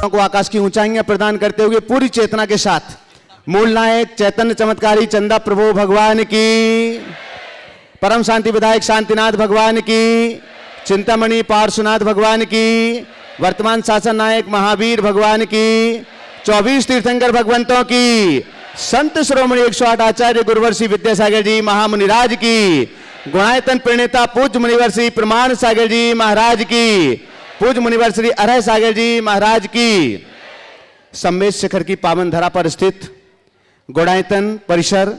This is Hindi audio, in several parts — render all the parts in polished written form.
को आकाश की ऊंचाइयां प्रदान करते हुए पूरी चेतना के साथ मूल नायक चैतन्य चमत्कारी चंदा प्रभु भगवान की, परम शांति विधायक शांतिनाथ भगवान की, चिंतामणि पार्श्वनाथ भगवान की, वर्तमान शासन नायक महावीर भगवान की, 24 तीर्थंकर भगवंतों की, संत श्रोमणी 108 आचार्य गुरुवर श्री विद्यासागर जी महामुनिराज की, गुणायतन प्रणेता पूज्य मुनिवर श्री प्रमाण सागर जी महाराज की, पूज्य मुनिवर श्री अरह सागर जी महाराज की, सम्मेद शिखर की पावन धरा पर स्थित गुणायतन परिसर,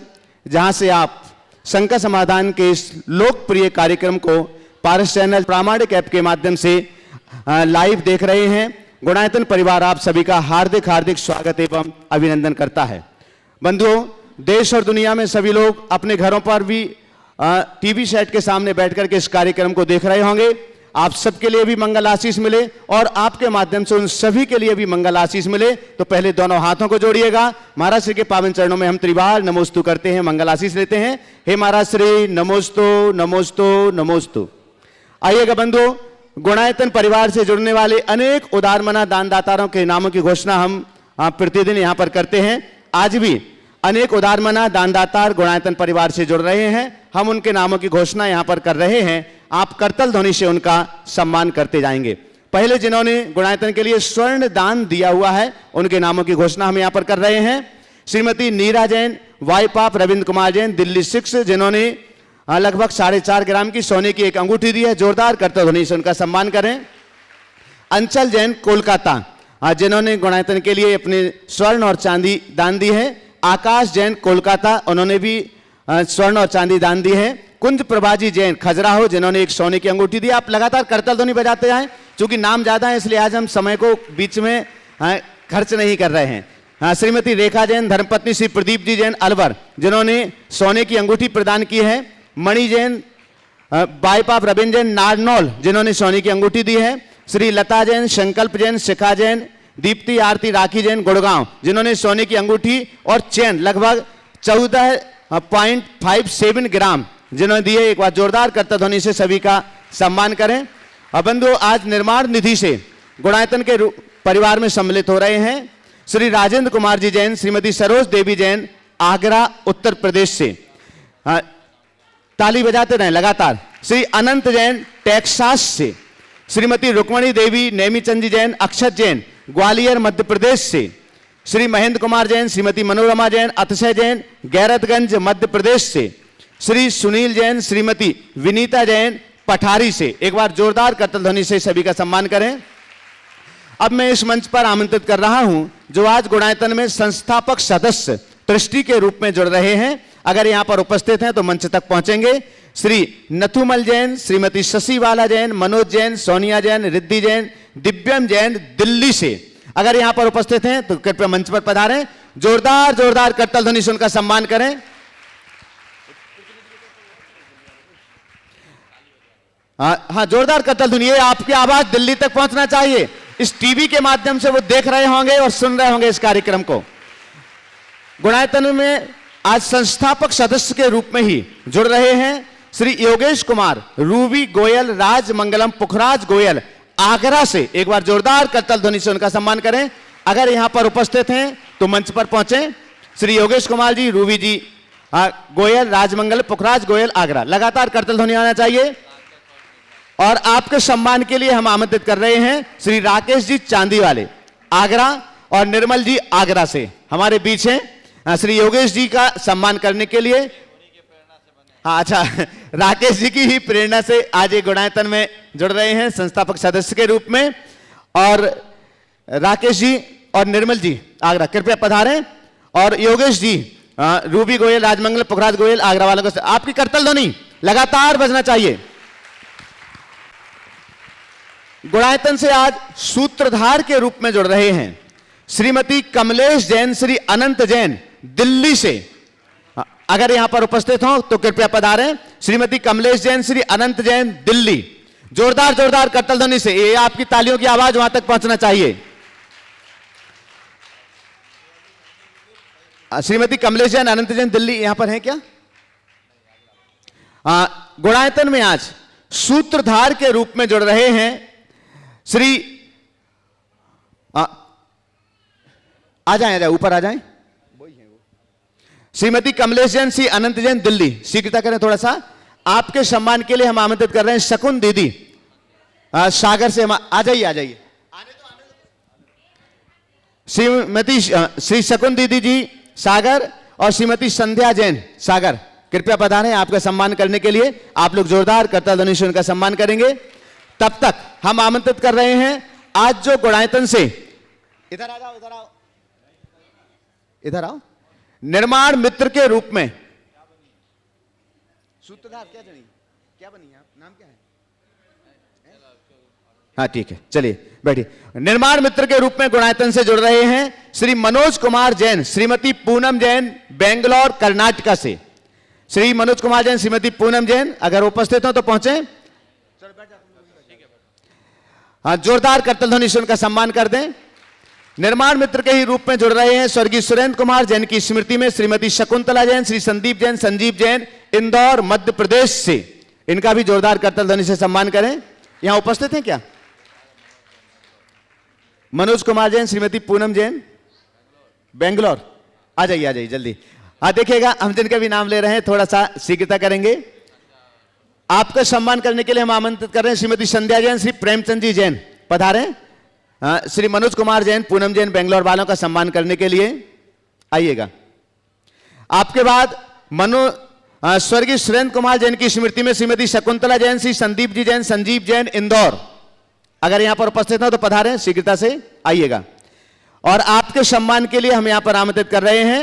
जहां से आप शंका समाधान के इस लोकप्रिय कार्यक्रम को पारस चैनल प्रामाणिक ऐप के माध्यम से लाइव देख रहे हैं। गुणायतन परिवार आप सभी का हार्दिक हार्दिक स्वागत एवं अभिनंदन करता है। बंधुओं, देश और दुनिया में सभी लोग अपने घरों पर भी टीवी सेट के सामने बैठकर के इस कार्यक्रम को देख रहे होंगे। आप सबके लिए भी मंगल आशीष मिले और आपके माध्यम से उन सभी के लिए भी मंगल आशीष मिले। तो पहले दोनों हाथों को जोड़िएगा, महाराज श्री के पावन चरणों में हम त्रिवार नमोस्तु करते हैं, मंगल आशीष लेते हैं। हे महाराज श्री, नमोस्तु नमोस्तु नमोस्तु। आइएगा बंधुओं, गुणायतन परिवार से जुड़ने वाले अनेक उदारमना दानदाताओं के नामों की घोषणा हम प्रतिदिन यहाँ पर करते हैं। आज भी अनेक उदारमना दानदाता गुणायतन परिवार से जुड़ रहे हैं। हम उनके नामों की घोषणा यहाँ पर कर रहे हैं। आप करतल ध्वनि से उनका सम्मान करते जाएंगे। पहले जिन्होंने गुणायतन के लिए स्वर्ण दान दिया हुआ है, उनके नामों की घोषणा हम यहाँ पर कर रहे हैं। श्रीमती नीरा जैन, वाइपाप रविंद्र कुमार जैन, दिल्ली 6, जिन्होंने लगभग 4.5 ग्राम की सोने की एक अंगूठी दी है। जोरदार करतल ध्वनि से उनका सम्मान करें। अंचल जैन, कोलकाता, जिन्होंने गुणायतन के लिए अपने स्वर्ण और चांदी दान दी है। आकाश जैन, कोलकाता, उन्होंने भी स्वर्ण और चांदी दान दी है। कुंज प्रभाजी जैन, खजुराहो, जिन्होंने एक सोने की अंगूठी दी। आप लगातार करतल ध्वनि बजाते जाएं, क्योंकि नाम ज्यादा है इसलिए आज हम समय को बीच में खर्च नहीं कर रहे हैं। श्रीमती रेखा जैन, धर्मपत्नी श्री प्रदीप जी जैन, अलवर, जिन्होंने सोने की अंगूठी प्रदान की है। मणि जैन, बाईपाप रविंद्र जैन, नारनौल, जिन्होंने सोने की अंगूठी दी है। श्री लता जैन, संकल्प जैन, शिखा जैन, दीप्ति आरती राखी जैन, गुड़गांव, जिन्होंने सोने की अंगूठी और चैन लगभग 14.57 ग्राम जिन्होंने दिए। एक बार जोरदार करतल ध्वनि से सभी का सम्मान करें। और बंधु, आज निर्माण निधि से गुणायतन के परिवार में सम्मिलित हो रहे हैं श्री राजेंद्र कुमार जी जैन, श्रीमती सरोज देवी जैन, आगरा उत्तर प्रदेश से। ताली बजाते रहें लगातार। श्री अनंत जैन, टेक्सास से। श्रीमती रुक्मणी देवी नेमीचंद जी जैन, अक्षत जैन, ग्वालियर मध्य प्रदेश से। श्री महेंद्र कुमार जैन, श्रीमती मनोरमा जैन, अतिशय जैन, गैरतगंज मध्य प्रदेश से। श्री सुनील जैन, श्रीमती विनीता जैन, पठारी से। एक बार जोरदार करतल ध्वनि से सभी का सम्मान करें। अब मैं इस मंच पर आमंत्रित कर रहा हूं जो आज गुणायतन में संस्थापक सदस्य ट्रस्टी के रूप में जुड़ रहे हैं। अगर यहां पर उपस्थित हैं तो मंच तक पहुंचेंगे। श्री नथुमल जैन, श्रीमती शशिबाला जैन, मनोज जैन, सोनिया जैन, रिद्धि जैन, दिव्यम जैन, दिल्ली से। अगर यहां पर उपस्थित हैं तो कृपया मंच पर पधारें। जोरदार जोरदार करतल ध्वनि से उनका सम्मान करें। हाँ, जोरदार करतल ध्वनि। आपकी आवाज दिल्ली तक पहुंचना चाहिए। इस टीवी के माध्यम से वो देख रहे होंगे और सुन रहे होंगे इस कार्यक्रम को। गुणायतन में आज संस्थापक सदस्य के रूप में ही जुड़ रहे हैं श्री योगेश कुमार, रूबी गोयल, राजमंगलम पुखराज गोयल, आगरा से। एक बार जोरदार करतल ध्वनि से उनका सम्मान करें। अगर यहां पर उपस्थित हैं तो मंच पर पहुंचे। श्री योगेश कुमार जी, रूबी जी गोयल, राजमंगल पुखराज गोयल, आगरा। लगातार करतल ध्वनि आना चाहिए। और आपके सम्मान के लिए हम आमंत्रित कर रहे हैं श्री राकेश जी चांदी वाले, आगरा, और निर्मल जी आगरा से हमारे बीच हैं। श्री योगेश जी का सम्मान करने के लिए, हाँ अच्छा, राकेश जी की ही प्रेरणा से आज ये गुणायतन में जुड़ रहे हैं संस्थापक सदस्य के रूप में। और राकेश जी और निर्मल जी आगरा कृपया पधारें। और योगेश जी, रूबी गोयल, राजमंगल पुखराज गोयल, आगरा वालों को आपकी करतल ध्वनि लगातार बजना चाहिए। गुणायतन से आज सूत्रधार के रूप में जुड़ रहे हैं श्रीमती कमलेश जैन, श्री अनंत जैन, दिल्ली से। अगर यहां पर उपस्थित हो तो कृपया पधारें। श्रीमती कमलेश जैन, श्री अनंत जैन, दिल्ली। जोरदार जोरदार करतल ध्वनि से ये आपकी तालियों की आवाज वहां तक पहुंचना चाहिए। श्रीमती कमलेश जैन, अनंत जैन, दिल्ली। यहां पर है क्या? गुणायतन में आज सूत्रधार के रूप में जुड़ रहे हैं श्री आ जाए ऊपर आ जाए। श्रीमती कमलेश जैन, श्री अनंत जैन, दिल्ली। शीघ्रता करें थोड़ा सा। आपके सम्मान के लिए हम आमंत्रित कर रहे हैं शकुन दीदी सागर से। आ जाइए आ जाइए। श्रीमती श्री शकुन दीदी जी सागर और श्रीमती संध्या जैन सागर, कृपया पधारें आपका सम्मान करने के लिए। आप लोग जोरदार करताल ध्वनि से उनका सम्मान करेंगे। तब तक हम आमंत्रित कर रहे हैं आज जो गुणायतन से, इधर आ जाओ, इधर आओ, इधर आओ, निर्माण मित्र के रूप में सूत्रधार क्या बनी आप, नाम क्या है? हाँ ठीक है, चलिए बैठिए। निर्माण मित्र के रूप में गुणायतन से जुड़ रहे हैं श्री मनोज कुमार जैन, श्रीमती पूनम जैन, बेंगलोर कर्नाटका से। श्री मनोज कुमार जैन, श्रीमती पूनम जैन अगर उपस्थित हो तो पहुंचे। हाँ, जोरदार करताल ध्वनि से उनका सम्मान कर दें। निर्माण मित्र के ही रूप में जुड़ रहे हैं स्वर्गीय सुरेंद्र कुमार जैन की स्मृति में श्रीमती शकुंतला जैन, श्री संदीप जैन, संजीव जैन, इंदौर मध्य प्रदेश से। इनका भी जोरदार करताल ध्वनि से सम्मान करें। यहां उपस्थित हैं क्या? मनोज कुमार जैन, श्रीमती पूनम जैन, बेंगलोर। आ जाइए आ जाइए जल्दी। हाँ देखिएगा, हम जिनका भी नाम ले रहे हैं थोड़ा सा शीघ्रता करेंगे। आपका सम्मान करने के लिए हम आमंत्रित कर रहे हैं श्रीमती संध्या जैन, श्री प्रेमचंद जी जैन पधारें। श्री मनोज कुमार जैन, पूनम जैन, बेंगलोर वालों का सम्मान करने के लिए आइएगा। आपके बाद स्वर्गीय सुरेंद्र कुमार जैन की स्मृति में श्रीमती शकुंतला जैन, श्री संदीप जी जैन, संजीव जैन, इंदौर अगर यहां पर उपस्थित हो तो पधारें, शीघ्रता से आइएगा। और आपके सम्मान के लिए हम यहां पर आमंत्रित कर रहे हैं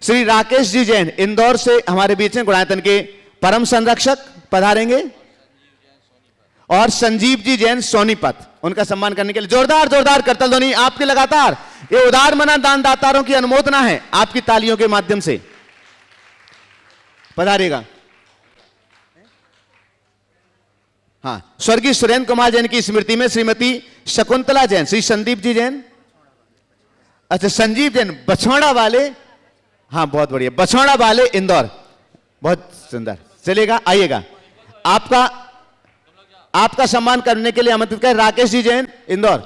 श्री राकेश जी जैन, इंदौर से हमारे बीच में गुणायतन के परम संरक्षक पधारेंगे। और संजीव जी जैन सोनीपत, उनका सम्मान करने के लिए जोरदार जोरदार करताल ध्वनि आपके लगातार। ये उदार मना दानदातारों की अनुमोदना है, आपकी तालियों के माध्यम से पधारेगा। हाँ, स्वर्गीय सुरेंद्र कुमार जैन की स्मृति में श्रीमती शकुंतला जैन, श्री संदीप जी जैन, अच्छा संजीव जैन बछौड़ा वाले, हाँ बहुत बढ़िया, बछौड़ा वाले इंदौर, बहुत सुंदर। चलेगा, आइएगा। आपका सम्मान करने के लिए आमंत्रित कर राकेश जी जैन, इंदौर।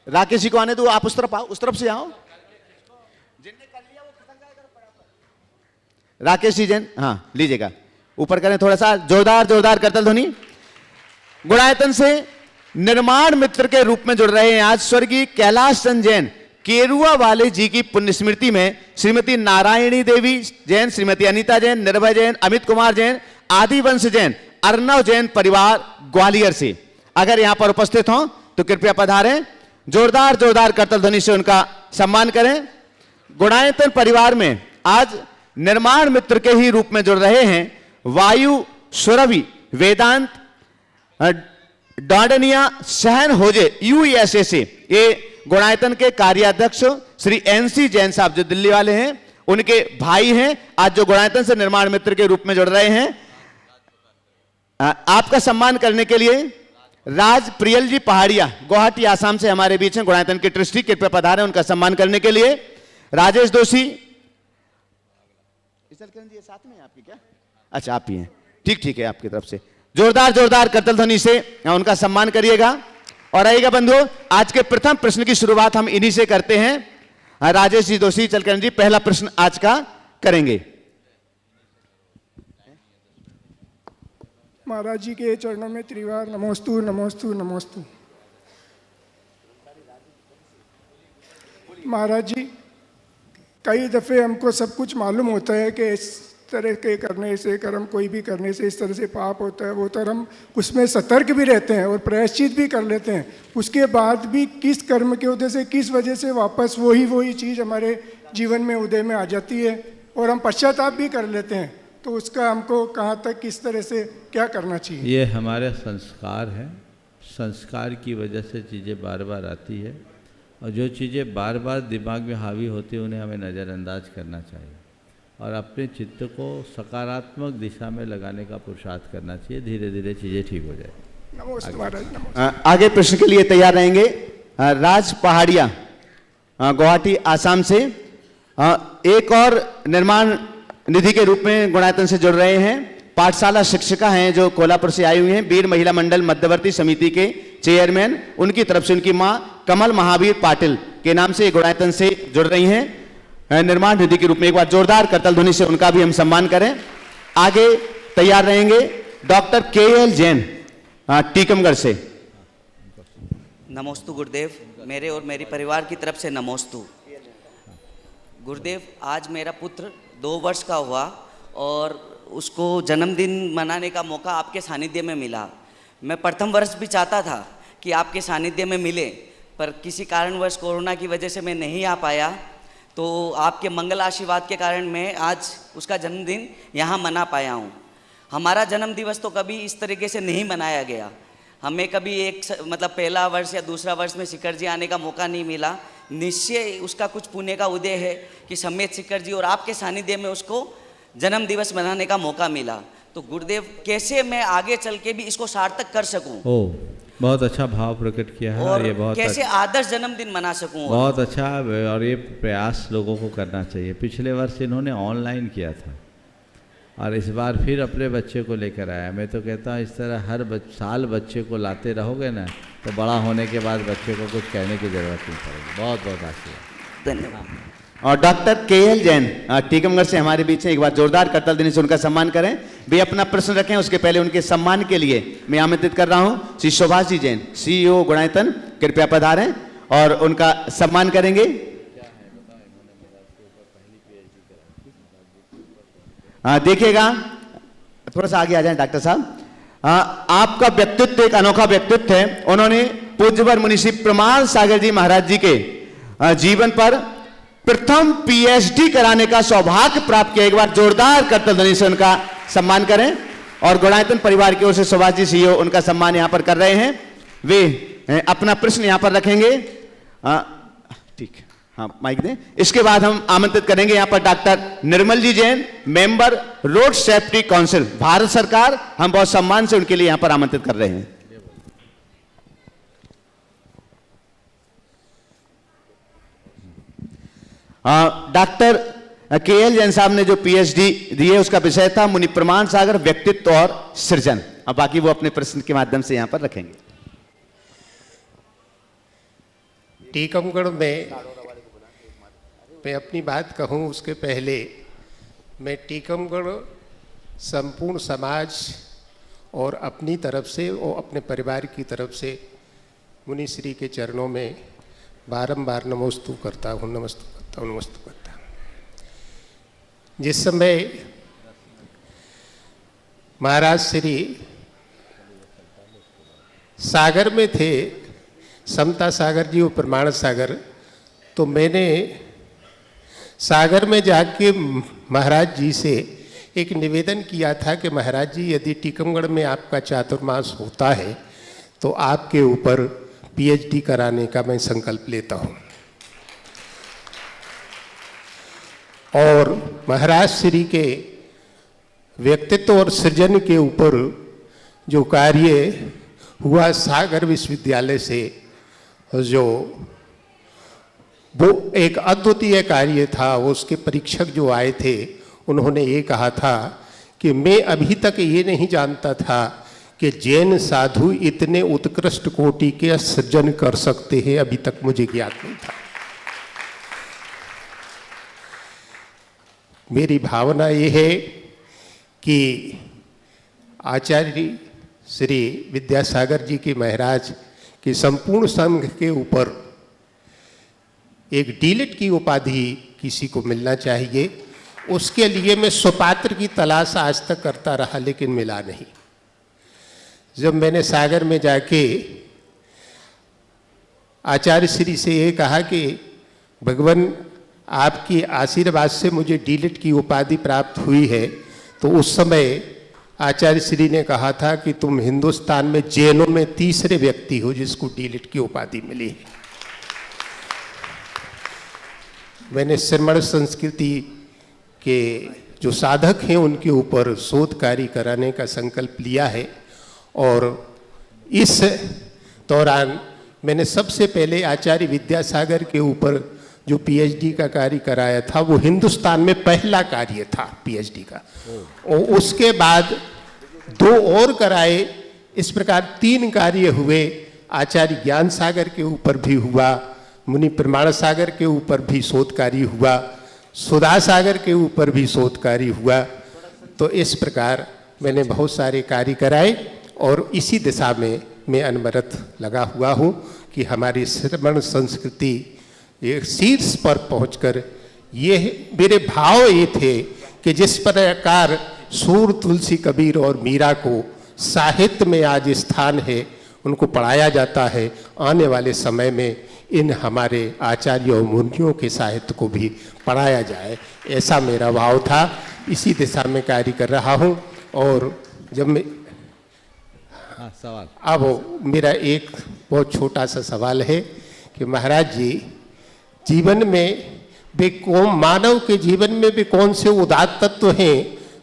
राकेश जी को आने दो, आप उस तरफ आओ, उस तरफ से आओ। राकेश जी जैन, हाँ लीजिएगा, ऊपर करें थोड़ा सा, जोरदार जोरदार करताल ध्वनि। गुणायतन से निर्माण मित्र के रूप में जुड़ रहे हैं आज स्वर्गीय कैलाश चंद जैन, केरुआ वाले जी की पुण्य स्मृति में श्रीमती नारायणी देवी जैन, श्रीमती अनीता जैन, निर्भय जैन, अमित कुमार जैन, आदिवंश जैन, अर्णव जैन परिवार ग्वालियर से। अगर यहां पर उपस्थित हो तो कृपया पधारें, जोरदार जोरदार करताल ध्वनि से उनका सम्मान करें। गुणायतन परिवार में आज निर्माण मित्र के ही रूप में जुड़ रहे हैं वायु सुरभि वेदांत डांडनिया सहन होजे यूएसए से। ये गुणायतन के कार्याध्यक्ष श्री एनसी जैन साहब जो दिल्ली वाले हैं, उनके भाई हैं, आज जो गुणायतन से निर्माण मित्र के रूप में जुड़ रहे हैं। आपका सम्मान करने के लिए राज प्रियल जी पहाड़िया, गुवाहाटी आसाम से हमारे बीच हैं, गुणायतन के ट्रस्टी, कृपया पधारें उनका सम्मान करने के लिए। राजेश दोषी, जी साथ में आपकी क्या? अच्छा आप ही हैं, ठीक ठीक है, आपकी तरफ से जोरदार जोरदार करताल ध्वनि से उनका सम्मान करिएगा। और आइएगा बंधुओं, आज के प्रथम प्रश्न की शुरुआत हम इन्हीं से करते हैं। राजेश जी दोषी चलकर जी पहला प्रश्न आज का करेंगे। महाराज जी के चरणों में त्रिवार नमोस्तु नमोस्तु नमोस्तु। महाराज जी, कई दफ़े हमको सब कुछ मालूम होता है कि इस तरह के करने से, कर्म कोई भी करने से इस तरह से पाप होता है, वो तो हम उसमें सतर्क भी रहते हैं और प्रायश्चित भी कर लेते हैं। उसके बाद भी किस कर्म के उदय से, किस वजह से वापस वही चीज़ हमारे जीवन में उदय में आ जाती है और हम पश्चाताप भी कर लेते हैं। तो उसका हमको कहाँ तक, किस तरह से क्या करना चाहिए? ये हमारे संस्कार है, संस्कार की वजह से चीज़ें बार बार आती है और जो चीज़ें बार बार दिमाग में हावी होती है उन्हें हमें नज़रअंदाज करना चाहिए और अपने चित्त को सकारात्मक दिशा में लगाने का पुरुषार्थ करना चाहिए। धीरे धीरे चीज़ें ठीक हो जाएगी। नमस्ते महाराज, नमस्ते। आगे प्रश्न के लिए तैयार रहेंगे राज पहाड़िया, गुवाहाटी आसाम से। एक और निर्माण निधि के रूप में गुणायतन से जुड़ रहे हैं, पाठशाला शिक्षिका हैं जो कोल्हापुर से आई हुई हैं, वीर महिला मंडल मध्यवर्ती समिति के चेयरमैन, उनकी तरफ से उनकी मां कमल महावीर पाटिल के नाम से गुणायतन से जुड़ रही हैं निर्माण निधि के रूप में। एक बार जोरदार करताल ध्वनि से उनका भी हम सम्मान करें। आगे तैयार रहेंगे डॉक्टर KL जैन टीकमगढ़ से। नमोस्तु गुरुदेव, मेरे और मेरी परिवार की तरफ से नमोस्तु। गुरुदेव, आज मेरा पुत्र 2 वर्ष का हुआ और उसको जन्मदिन मनाने का मौका आपके सानिध्य में मिला। मैं प्रथम वर्ष भी चाहता था कि आपके सानिध्य में मिले, पर किसी कारणवश कोरोना की वजह से मैं नहीं आ पाया। तो आपके मंगल आशीर्वाद के कारण मैं आज उसका जन्मदिन यहाँ मना पाया हूँ। हमारा जन्म दिवस तो कभी इस तरीके से नहीं मनाया गया। हमें कभी मतलब पहला वर्ष या दूसरा वर्ष में शिखर जी आने का मौका नहीं मिला। निश्चय उसका कुछ पुण्य का उदय है कि समेत शिखर जी और आपके सानिध्य में उसको जन्म दिवस मनाने का मौका मिला। तो गुरुदेव, कैसे मैं आगे चल के भी इसको सार्थक कर सकूं? बहुत अच्छा भाव प्रकट किया है और ये बहुत कैसे आदर्श जन्मदिन मना सकूं? बहुत अच्छा, और ये प्रयास लोगों को करना चाहिए। पिछले वर्ष इन्होंने ऑनलाइन किया था और इस बार फिर अपने बच्चे को लेकर आया। मैं तो कहता हूँ इस तरह हर साल बच्चे को लाते रहोगे ना, तो बड़ा होने के बाद बच्चे को कुछ कहने की ज़रूरत नहीं पड़ेगी। बहुत बहुत आशीर्वाद, धन्यवाद। और डॉक्टर KL जैन टीकमगढ़ से हमारे बीच है। एक बार जोरदार करताल देने से उनका सम्मान करें। भी अपना प्रश्न रखें, उसके पहले उनके सम्मान के लिए मैं आमंत्रित कर रहा हूं श्री सुभाष जी जैन, CEO गुणायतन, कृपया पधारें और उनका सम्मान करेंगे। देखिएगा, थोड़ा सा आगे आ जाएं डॉक्टर साहब। आपका व्यक्तित्व एक अनोखा व्यक्तित्व है। उन्होंने पूज्यवर मुनि श्री प्रमाण सागर जी महाराज जी के जीवन पर प्रथम PhD कराने का सौभाग्य प्राप्त किया। एक बार जोरदार करताल ध्वनि से उनका सम्मान करें। और गुणायतन परिवार की ओर से सुभाष जी CEO उनका सम्मान यहां पर कर रहे हैं। वे अपना प्रश्न यहां पर रखेंगे। ठीक, हाँ माइक दें। इसके बाद हम आमंत्रित करेंगे यहां पर doctor Nirmal ji Jain, member road safety council, Bharat सरकार। हम बहुत सम्मान से उनके लिए यहां पर आमंत्रित कर रहे हैं। डॉक्टर KL जैन साहब ने जो PhD दी है उसका विषय था मुनि प्रमाण सागर व्यक्तित्व और सृजन। अब बाकी वो अपने प्रश्न के माध्यम से यहां पर रखेंगे। टीकमगढ़ में मैं अपनी बात कहूं उसके पहले मैं टीकमगढ़ संपूर्ण समाज और अपनी तरफ से और अपने परिवार की तरफ से मुनि श्री के चरणों में बारंबार नमोस्तु करता हूँ, नमस्तु करता हूँ। जिस समय महाराज श्री सागर में थे, समता सागर जी और प्रमाण सागर, तो मैंने सागर में जाके महाराज जी से एक निवेदन किया था कि महाराज जी यदि टीकमगढ़ में आपका चातुर्मास होता है तो आपके ऊपर PhD कराने का मैं संकल्प लेता हूँ। और महाराज श्री के व्यक्तित्व और सृजन के ऊपर जो कार्य हुआ सागर विश्वविद्यालय से, जो वो एक अद्वितीय कार्य था। उसके परीक्षक जो आए थे उन्होंने ये कहा था कि मैं अभी तक ये नहीं जानता था कि जैन साधु इतने उत्कृष्ट कोटि के सृजन कर सकते हैं, अभी तक मुझे ज्ञात नहीं था। मेरी भावना ये है कि आचार्य श्री विद्यासागर जी के महाराज के संपूर्ण संघ के ऊपर एक डीलिट की उपाधि किसी को मिलना चाहिए। उसके लिए मैं सुपात्र की तलाश आज तक करता रहा लेकिन मिला नहीं। जब मैंने सागर में जाके आचार्य श्री से ये कहा कि भगवान आपकी आशीर्वाद से मुझे डीलिट की उपाधि प्राप्त हुई है, तो उस समय आचार्य श्री ने कहा था कि तुम हिंदुस्तान में जैनों में तीसरे व्यक्ति हो जिसको डीलिट की उपाधि मिली है। मैंने श्रमण संस्कृति के जो साधक हैं उनके ऊपर शोध कार्य कराने का संकल्प लिया है। और इस दौरान मैंने सबसे पहले आचार्य विद्यासागर के ऊपर जो PhD का कार्य कराया था, वो हिंदुस्तान में पहला कार्य था PhD का। और उसके बाद 2 और कराए। इस प्रकार 3 कार्य हुए। आचार्य ज्ञान सागर के ऊपर भी हुआ, मुनि प्रमाण सागर के ऊपर भी शोध कार्य हुआ, सुधा सागर के ऊपर भी शोध कार्य हुआ। तो इस प्रकार मैंने बहुत सारे कार्य कराए और इसी दिशा में मैं अनवरत लगा हुआ हूँ कि हमारी श्रमण संस्कृति एक शीर्ष पर पहुंचकर, ये मेरे भाव ये थे कि जिस प्रकार सूर, तुलसी, कबीर और मीरा को साहित्य में आज स्थान है, उनको पढ़ाया जाता है, आने वाले समय में इन हमारे आचार्यों और मुनियों के साहित्य को भी पढ़ाया जाए, ऐसा मेरा भाव था। इसी दिशा में कार्य कर रहा हूँ। और जब मैं सवाल अब मेरा एक बहुत छोटा सा सवाल है कि महाराज जी, जीवन में वे कौन, मानव के जीवन में वे कौन से उदात्त तत्व हैं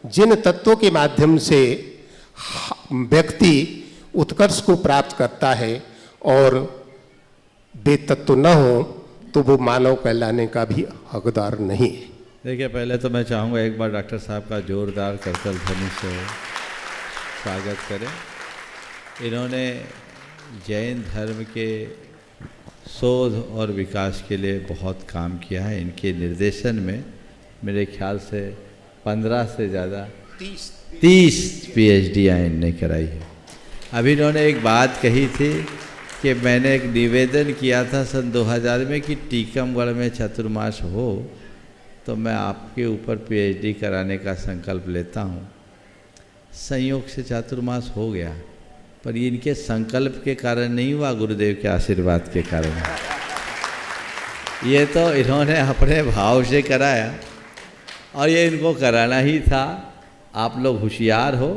जिन तत्वों के माध्यम से व्यक्ति उत्कर्ष को प्राप्त करता है, और वे तत्व न हो तो वो मानव कहलाने का भी हकदार नहीं है। देखिए, पहले तो मैं चाहूँगा एक बार डॉक्टर साहब का जोरदार करतल ध्वनि से स्वागत करें। इन्होंने जैन धर्म के शोध और विकास के लिए बहुत काम किया है। इनके निर्देशन में मेरे ख्याल से 15 से ज़्यादा 30 PhD इनने कराई है। अभी इन्होंने एक बात कही थी कि मैंने एक निवेदन किया था सन 2000 में कि टीकमगढ़ में चतुर्मास हो तो मैं आपके ऊपर PhD कराने का संकल्प लेता हूँ। संयोग से चातुर्मास हो गया, पर इनके संकल्प के कारण नहीं हुआ, गुरुदेव के आशीर्वाद के कारण। ये तो इन्होंने अपने भाव से कराया और ये इनको कराना ही था। आप लोग होशियार हो,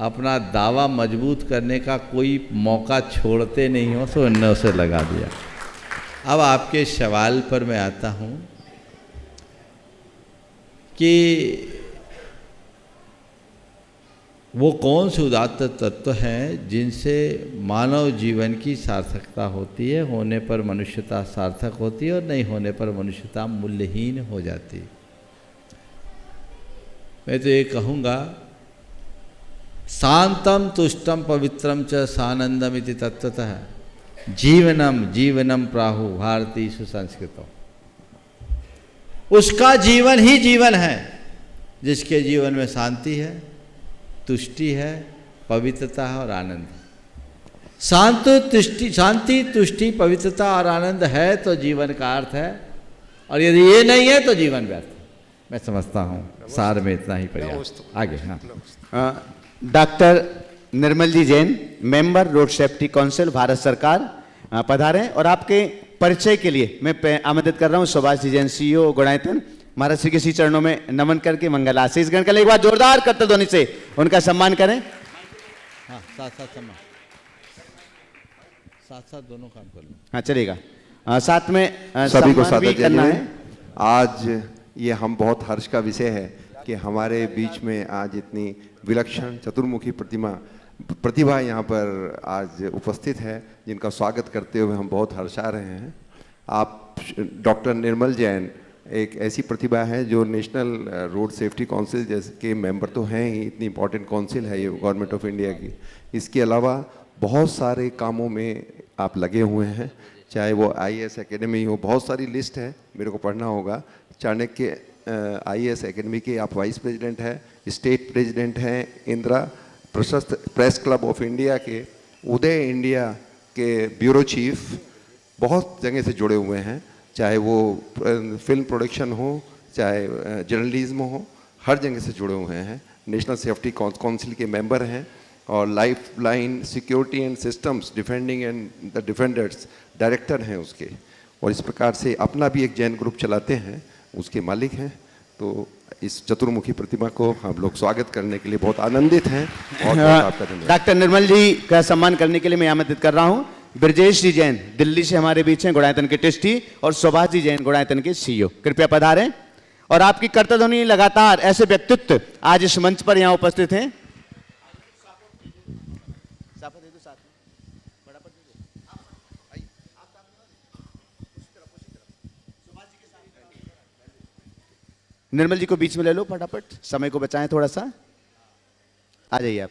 अपना दावा मजबूत करने का कोई मौका छोड़ते नहीं हो, तो इन्होंने उसे लगा दिया। अब आपके सवाल पर मैं आता हूँ कि वो कौन से उदात्त तत्व हैं जिनसे मानव जीवन की सार्थकता होती है, होने पर मनुष्यता सार्थक होती है और नहीं होने पर मनुष्यता मूल्यहीन हो जाती है। मैं तो ये कहूँगा, शांतम तुष्टम पवित्रम च सानंदम इति तत्वतः जीवनम जीवनम प्राहु भारती सुसंस्कृतम। उसका जीवन ही जीवन है जिसके जीवन में शांति है, तुष्टि है, पवित्रता है और आनंद है। शांति, तुष्टि, पवित्रता और आनंद है तो जीवन का अर्थ है, और यदि ये नहीं है तो जीवन व्यर्थ है। मैं समझता हूँ सार में इतना ही पर्याप्त। आगे। हाँ, doctor Nirmal ji Jain, member road safety council, Bharat सरकार, पधारें। और आपके परिचय के लिए मैं आमंत्रित कर रहा हूँ सुभाष जी जैन, CEO गुणायतन। महाराज श्री के श्री चरणों में नमन करके मंगल आशीष ग्रहण कर ले। एक बार जोरदार करतल ध्वनि से उनका सम्मान करें। हाँ, साथ साथ सम्मान, साथ साथ दोनों काम कर लो। हाँ, चलेगा। साथ में सभी को सम्मान भी साथ करना है। आज ये हम बहुत हर्ष का विषय है कि हमारे बीच में आज इतनी विलक्षण चतुर्मुखी प्रतिभा यहाँ पर आज उपस्थित है, जिनका स्वागत करते हुए हम बहुत हर्षा रहे हैं। आप डॉक्टर निर्मल जैन एक ऐसी प्रतिभा है जो नेशनल रोड सेफ्टी काउंसिल जैसे के मेंबर तो हैं ही, इतनी इंपॉर्टेंट काउंसिल है ये गवर्नमेंट ऑफ इंडिया की। इसके अलावा बहुत सारे कामों में आप लगे हुए हैं, चाहे वो IAS एकेडमी हो, बहुत सारी लिस्ट है, मेरे को पढ़ना होगा। चाणक्य IAS एकेडमी के आप वाइस प्रेसिडेंट हैं, स्टेट प्रेसिडेंट हैं, इंदिरा प्रशस्त प्रेस क्लब ऑफ इंडिया के, उदय इंडिया के ब्यूरो चीफ, बहुत जगह से जुड़े हुए हैं, चाहे वो फिल्म प्रोडक्शन हो, चाहे जर्नलिज्म हो, हर जगह से जुड़े हुए हैं। नेशनल सेफ्टी काउंसिल के मेंबर हैं और life line security and systems defending and the defenders director हैं उसके, और इस प्रकार से अपना भी एक जैन ग्रुप चलाते हैं, उसके मालिक हैं। तो इस चतुर्मुखी प्रतिमा को हम लोग स्वागत करने के लिए बहुत आनंदित हैं। और आपका धन्यवाद। डॉक्टर निर्मल जी का सम्मान करने के लिए मैं आमंत्रित कर रहा हूँ ब्रजेश जी जैन, दिल्ली से हमारे बीच हैं, गुणायतन के ट्रस्टी, और सुभाष जी जैन, गुणायतन के CEO। कृपया पधारें। और आपकी कर्तव्य ध्वनि लगातार ऐसे व्यक्तित्व आज इस मंच पर यहाँ उपस्थित हैं। निर्मल जी को बीच में ले लो फटाफट, समय को बचाएं थोड़ा सा। आ जाइए आप।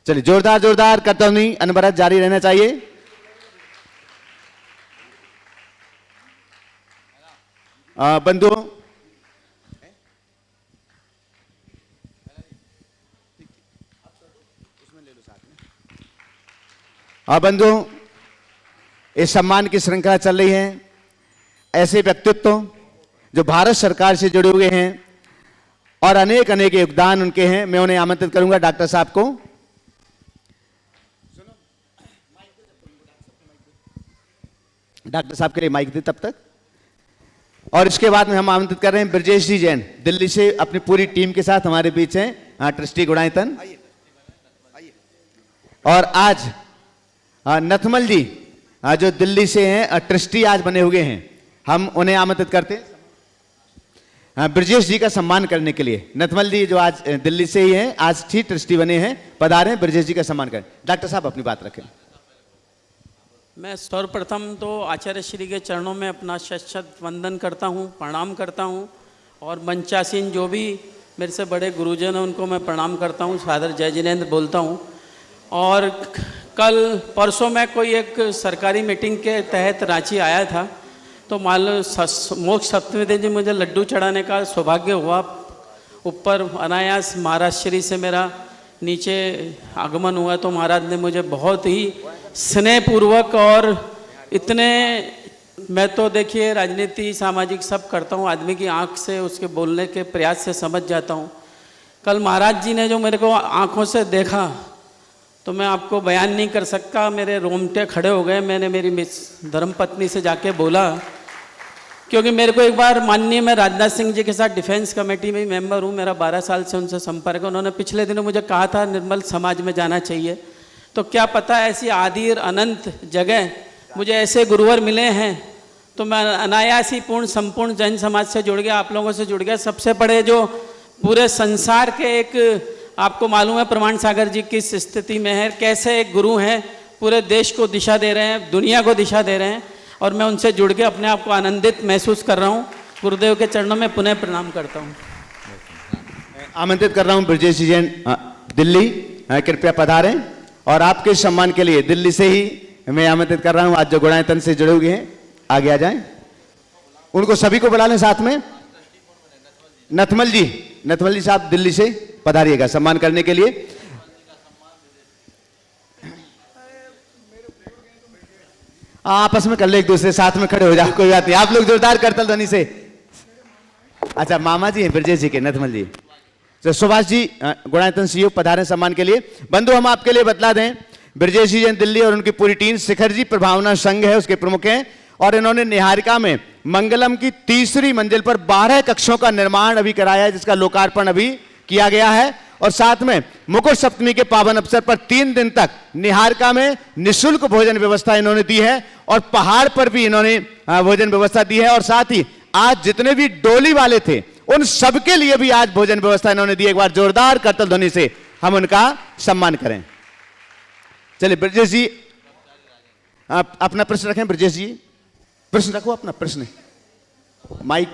चलिए जोरदार जोरदार करतौनी अनवरत जारी रहना चाहिए। बंधुओं, बंधुओं, इस सम्मान की श्रृंखला चल रही है। ऐसे व्यक्तित्व जो भारत सरकार से जुड़े हुए हैं और अनेक अनेक योगदान उनके हैं, मैं उन्हें आमंत्रित करूंगा डॉक्टर साहब को। डॉक्टर साहब के लिए माइक दे तब तक। और इसके बाद में हम आमंत्रित कर रहे हैं ब्रजेश जी जैन, दिल्ली से अपनी पूरी टीम के साथ हमारे बीच हैं, ट्रस्टी गुणायतन। और आज नथमल जी जो दिल्ली से हैं, ट्रस्टी आज बने हुए हैं, हम उन्हें आमंत्रित करते हैं ब्रजेश जी का सम्मान करने के लिए। नथमल जी जो आज दिल्ली से ही हैं, आज ही ट्रस्टी बने हैं, पधारे हैं, ब्रजेश जी का सम्मान करें। डॉक्टर साहब अपनी बात रखें। मैं सर्वप्रथम तो आचार्य श्री के चरणों में अपना शत वंदन करता हूँ, प्रणाम करता हूँ। और मंचासीन जो भी मेरे से बड़े गुरुजन हैं उनको मैं प्रणाम करता हूँ, सादर जय जिनेंद्र बोलता हूँ। और कल परसों मैं कोई एक सरकारी मीटिंग के तहत रांची आया था, तो मोक्ष सप्तमी दिन जी मुझे लड्डू चढ़ाने का सौभाग्य हुआ। ऊपर अनायास महाराज श्री से मेरा नीचे आगमन हुआ, तो महाराज ने मुझे बहुत ही स्नेहपूर्वक और इतने, मैं तो देखिए राजनीति सामाजिक सब करता हूँ, आदमी की आंख से उसके बोलने के प्रयास से समझ जाता हूँ। कल महाराज जी ने जो मेरे को आंखों से देखा तो मैं आपको बयान नहीं कर सकता, मेरे रोंगटे खड़े हो गए। मैंने मेरी धर्मपत्नी से जाके बोला, क्योंकि मेरे को एक बार माननीय मैं राजनाथ सिंह जी के साथ डिफेंस कमेटी में मेंबर हूँ, मेरा 12 साल से उनसे संपर्क है। उन्होंने पिछले दिनों मुझे कहा था निर्मल समाज में जाना चाहिए, तो क्या पता ऐसी आदि और अनंत जगह मुझे ऐसे गुरुवर मिले हैं, तो मैं अनायास ही पूर्ण संपूर्ण जैन समाज से जुड़ गया, आप लोगों से जुड़ गया। सबसे बड़े जो पूरे संसार के एक, आपको मालूम है प्रमाण सागर जी किस स्थिति में है, कैसे एक गुरु हैं, पूरे देश को दिशा दे रहे हैं, दुनिया को दिशा दे रहे हैं, और मैं उनसे जुड़ के अपने आप को आनंदित महसूस कर रहा हूँ। गुरुदेव के चरणों में पुनः प्रणाम करता हूँ। आमंत्रित कर रहा हूँ ब्रजेश जी जैन दिल्ली, कृपया पधारें। और आपके सम्मान के लिए दिल्ली से ही मैं आमंत्रित कर रहा हूँ आज जो गुणायतन से जुड़े हुए हैं, आगे आ जाएं। उनको सभी को बुला लें साथ में। नथमल जी साहब दिल्ली से पधारिएगा सम्मान करने के लिए। आपस में कर ले, एक दूसरे साथ में खड़े हो जाओ, कोई बात नहीं। आप लोग जोरदार करतल ध्वनि से। अच्छा मामा जी हैं ब्रजेश जी के, नथमल जी। तो सुभाष जी गुणायतन सीईओ पधारे सम्मान के लिए। बंधु हम आपके लिए बतला दें, ब्रजेश जी जैन दिल्ली और उनकी पूरी टीम शिखर जी प्रभावना संघ है उसके प्रमुख हैं, और इन्होंने निहारिका में मंगलम की 3री मंजिल पर 12 कक्षों का निर्माण अभी कराया है, जिसका लोकार्पण अभी किया गया है। और साथ में मुकुट सप्तमी के पावन अवसर पर 3 दिन तक निहारिका में निःशुल्क भोजन व्यवस्था इन्होंने दी है, और पहाड़ पर भी इन्होंने भोजन व्यवस्था दी है। और साथ ही आज जितने भी डोली वाले थे उन सबके लिए भी आज भोजन व्यवस्था इन्होंने दी। एक बार जोरदार करतल ध्वनि से हम उनका सम्मान करें। चलिए ब्रजेश जी आप अपना प्रश्न रखें। ब्रजेश जी प्रश्न रखो, अपना प्रश्न, माइक,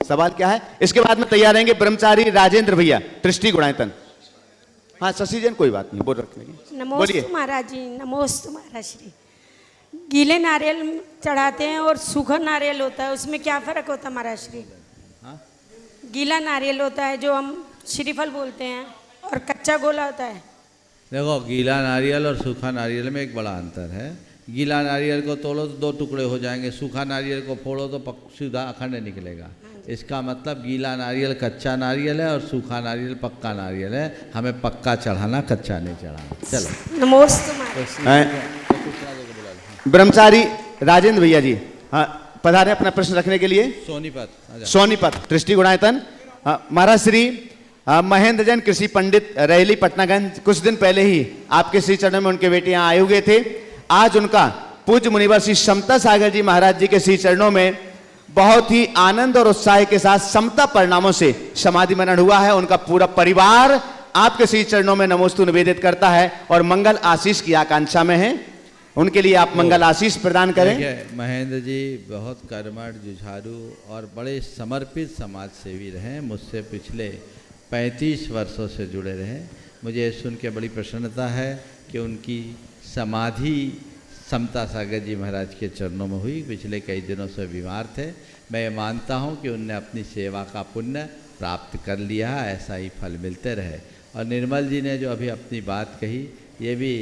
सवाल क्या है। इसके बाद में तैयार रहेंगे ब्रह्मचारी राजेंद्र भैया, ट्रस्टी गुणायतन। हाँ शशि जैन, कोई बात नहीं, बोल रखने की। नमोस्तु महाराज जी, नमोस्तु महाराज श्री। गीले नारियल चढ़ाते हैं और सूखा नारियल होता है, उसमें क्या फर्क होता है महाराज श्री? गीला नारियल होता है जो हम श्रीफल बोलते हैं, और कच्चा गोला होता है। देखो गीला नारियल और सूखा नारियल में एक बड़ा अंतर है। गीला नारियल को तोड़ो तो 2 टुकड़े हो जाएंगे, सूखा नारियल को फोड़ो तो सीधा अखंड निकलेगा। इसका मतलब गीला नारियल कच्चा नारियल है और सूखा नारियल पक्का नारियल है। हमें पक्का चढ़ाना, कच्चा नहीं चढ़ाना। चलो नमोस्तु महाराज। ब्रह्मचारी राजेंद्र भैया जी हाँ पधारे अपना प्रश्न रखने के लिए। सोनीपत ट्रस्टी गुणायतन। महाराज श्री महेंद्र जैन कृषि पंडित रेहली पटनागंज कुछ दिन पहले ही आपके श्री चरणों में उनके बेटे यहाँ आए हुए थे। आज उनका पूज्य मुनिवर श्री समता सागर जी महाराज जी के श्री चरणों में बहुत ही आनंद और उत्साह के साथ समता परिणामों से समाधि मनन हुआ है। उनका पूरा परिवार आपके श्री चरणों में नमोस्तु निवेदित करता है और मंगल आशीष की आकांक्षा में है। उनके लिए आप मंगल आशीष प्रदान करें। महेंद्र जी बहुत कर्मठ, जुझारू और बड़े समर्पित समाज सेवी रहे। मुझसे पिछले 35 वर्षों से जुड़े रहे। मुझे सुन के बड़ी प्रसन्नता है कि उनकी समाधि समता सागर जी महाराज के चरणों में हुई। पिछले कई दिनों से बीमार थे। मैं ये मानता हूँ कि उनने अपनी सेवा का पुण्य प्राप्त कर लिया, ऐसा ही फल मिलते रहे। और निर्मल जी ने जो अभी अपनी बात कही, ये भी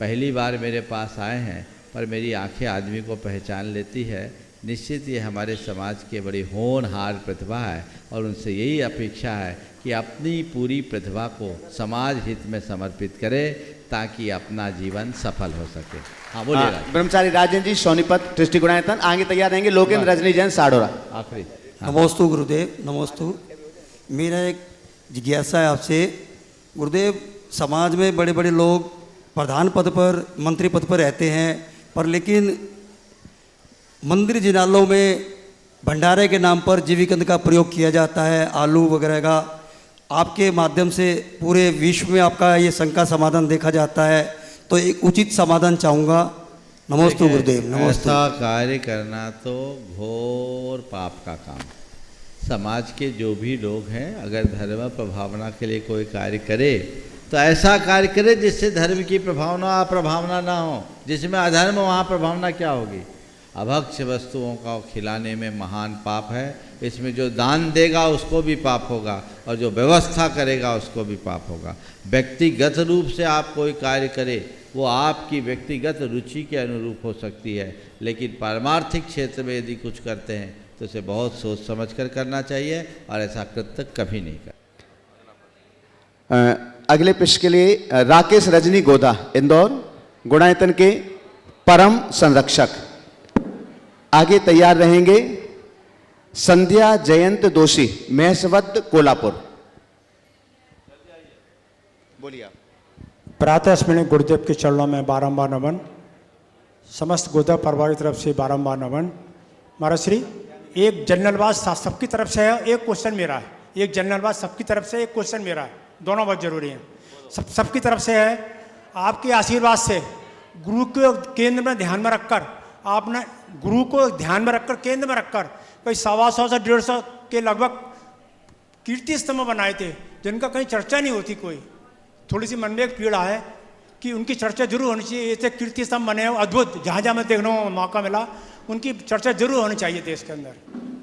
पहली बार मेरे पास आए हैं, पर मेरी आंखें आदमी को पहचान लेती है। निश्चित ये हमारे समाज के बड़ी होनहार प्रतिभा है और उनसे यही अपेक्षा है कि अपनी पूरी प्रतिभा को समाज हित में समर्पित करे ताकि अपना जीवन सफल हो सके। हाँ बोलिए। ब्रह्मचारी राजन जी सोनीपत दृष्टि गुणायतन आगे तैयार रहेंगे। लोकेंद्र रजनी जैन साडोरा आखिरी। नमोस्तु गुरुदेव, नमोस्तु। मेरा एक जिज्ञासा है आपसे गुरुदेव। समाज में बड़े बड़े लोग प्रधान पद पर, मंत्री पद पर रहते हैं, पर लेकिन मंदिर जिनालों में भंडारे के नाम पर जीविकंद का प्रयोग किया जाता है, आलू वगैरह का। आपके माध्यम से पूरे विश्व में आपका ये शंका समाधान देखा जाता है, तो एक उचित समाधान चाहूँगा। नमोस्तु गुरुदेव, नमोस्तु। ऐसा कार्य करना तो घोर पाप का काम। समाज के जो भी लोग हैं, अगर धर्म प्रभावना के लिए कोई कार्य करे तो ऐसा कार्य करे जिससे धर्म की प्रभावना ना हो। जिसमें अधर्म, वहाँ प्रभावना क्या होगी? अभक्ष्य वस्तुओं का खिलाने में महान पाप है। इसमें जो दान देगा उसको भी पाप होगा और जो व्यवस्था करेगा उसको भी पाप होगा। व्यक्तिगत रूप से आप कोई कार्य करें, वो आपकी व्यक्तिगत रुचि के अनुरूप हो सकती है, लेकिन पारमार्थिक क्षेत्र में यदि कुछ करते हैं तो उसे बहुत सोच समझ कर करना चाहिए और ऐसा कृत्य कभी नहीं कर। अगले प्रश्न के लिए राकेश रजनी गोदा इंदौर गुणायतन के परम संरक्षक आगे तैयार रहेंगे। संध्या जयंत दोषी महसवद कोल्हापुर। बोलिए आप। प्रातः स्मरण गुरुदेव के चरणों में बारंबार नमन। समस्त गोदा परिवार की तरफ से बारंबार नमन। महाराज श्री, एक जनरल बात सबकी तरफ से है, एक क्वेश्चन मेरा है। एक जनरल बात सबकी तरफ से, एक क्वेश्चन मेरा है। दोनों बहुत जरूरी हैं। सबकी तरफ से है। आपके आशीर्वाद से गुरु को केंद्र में ध्यान में रखकर, आपने गुरु को ध्यान में रखकर, केंद्र में रखकर कोई 125 से 150 के लगभग कीर्ति स्तंभ बनाए थे, जिनका कहीं चर्चा नहीं होती। कोई थोड़ी सी मन में एक पीड़ा है कि उनकी चर्चा जरूर होनी चाहिए। ऐसे कीर्ति स्तंभ बने हैं अद्भुत, जहाँ जहाँ मैं देखने को मौका मिला, उनकी चर्चा जरूर होनी चाहिए देश के अंदर।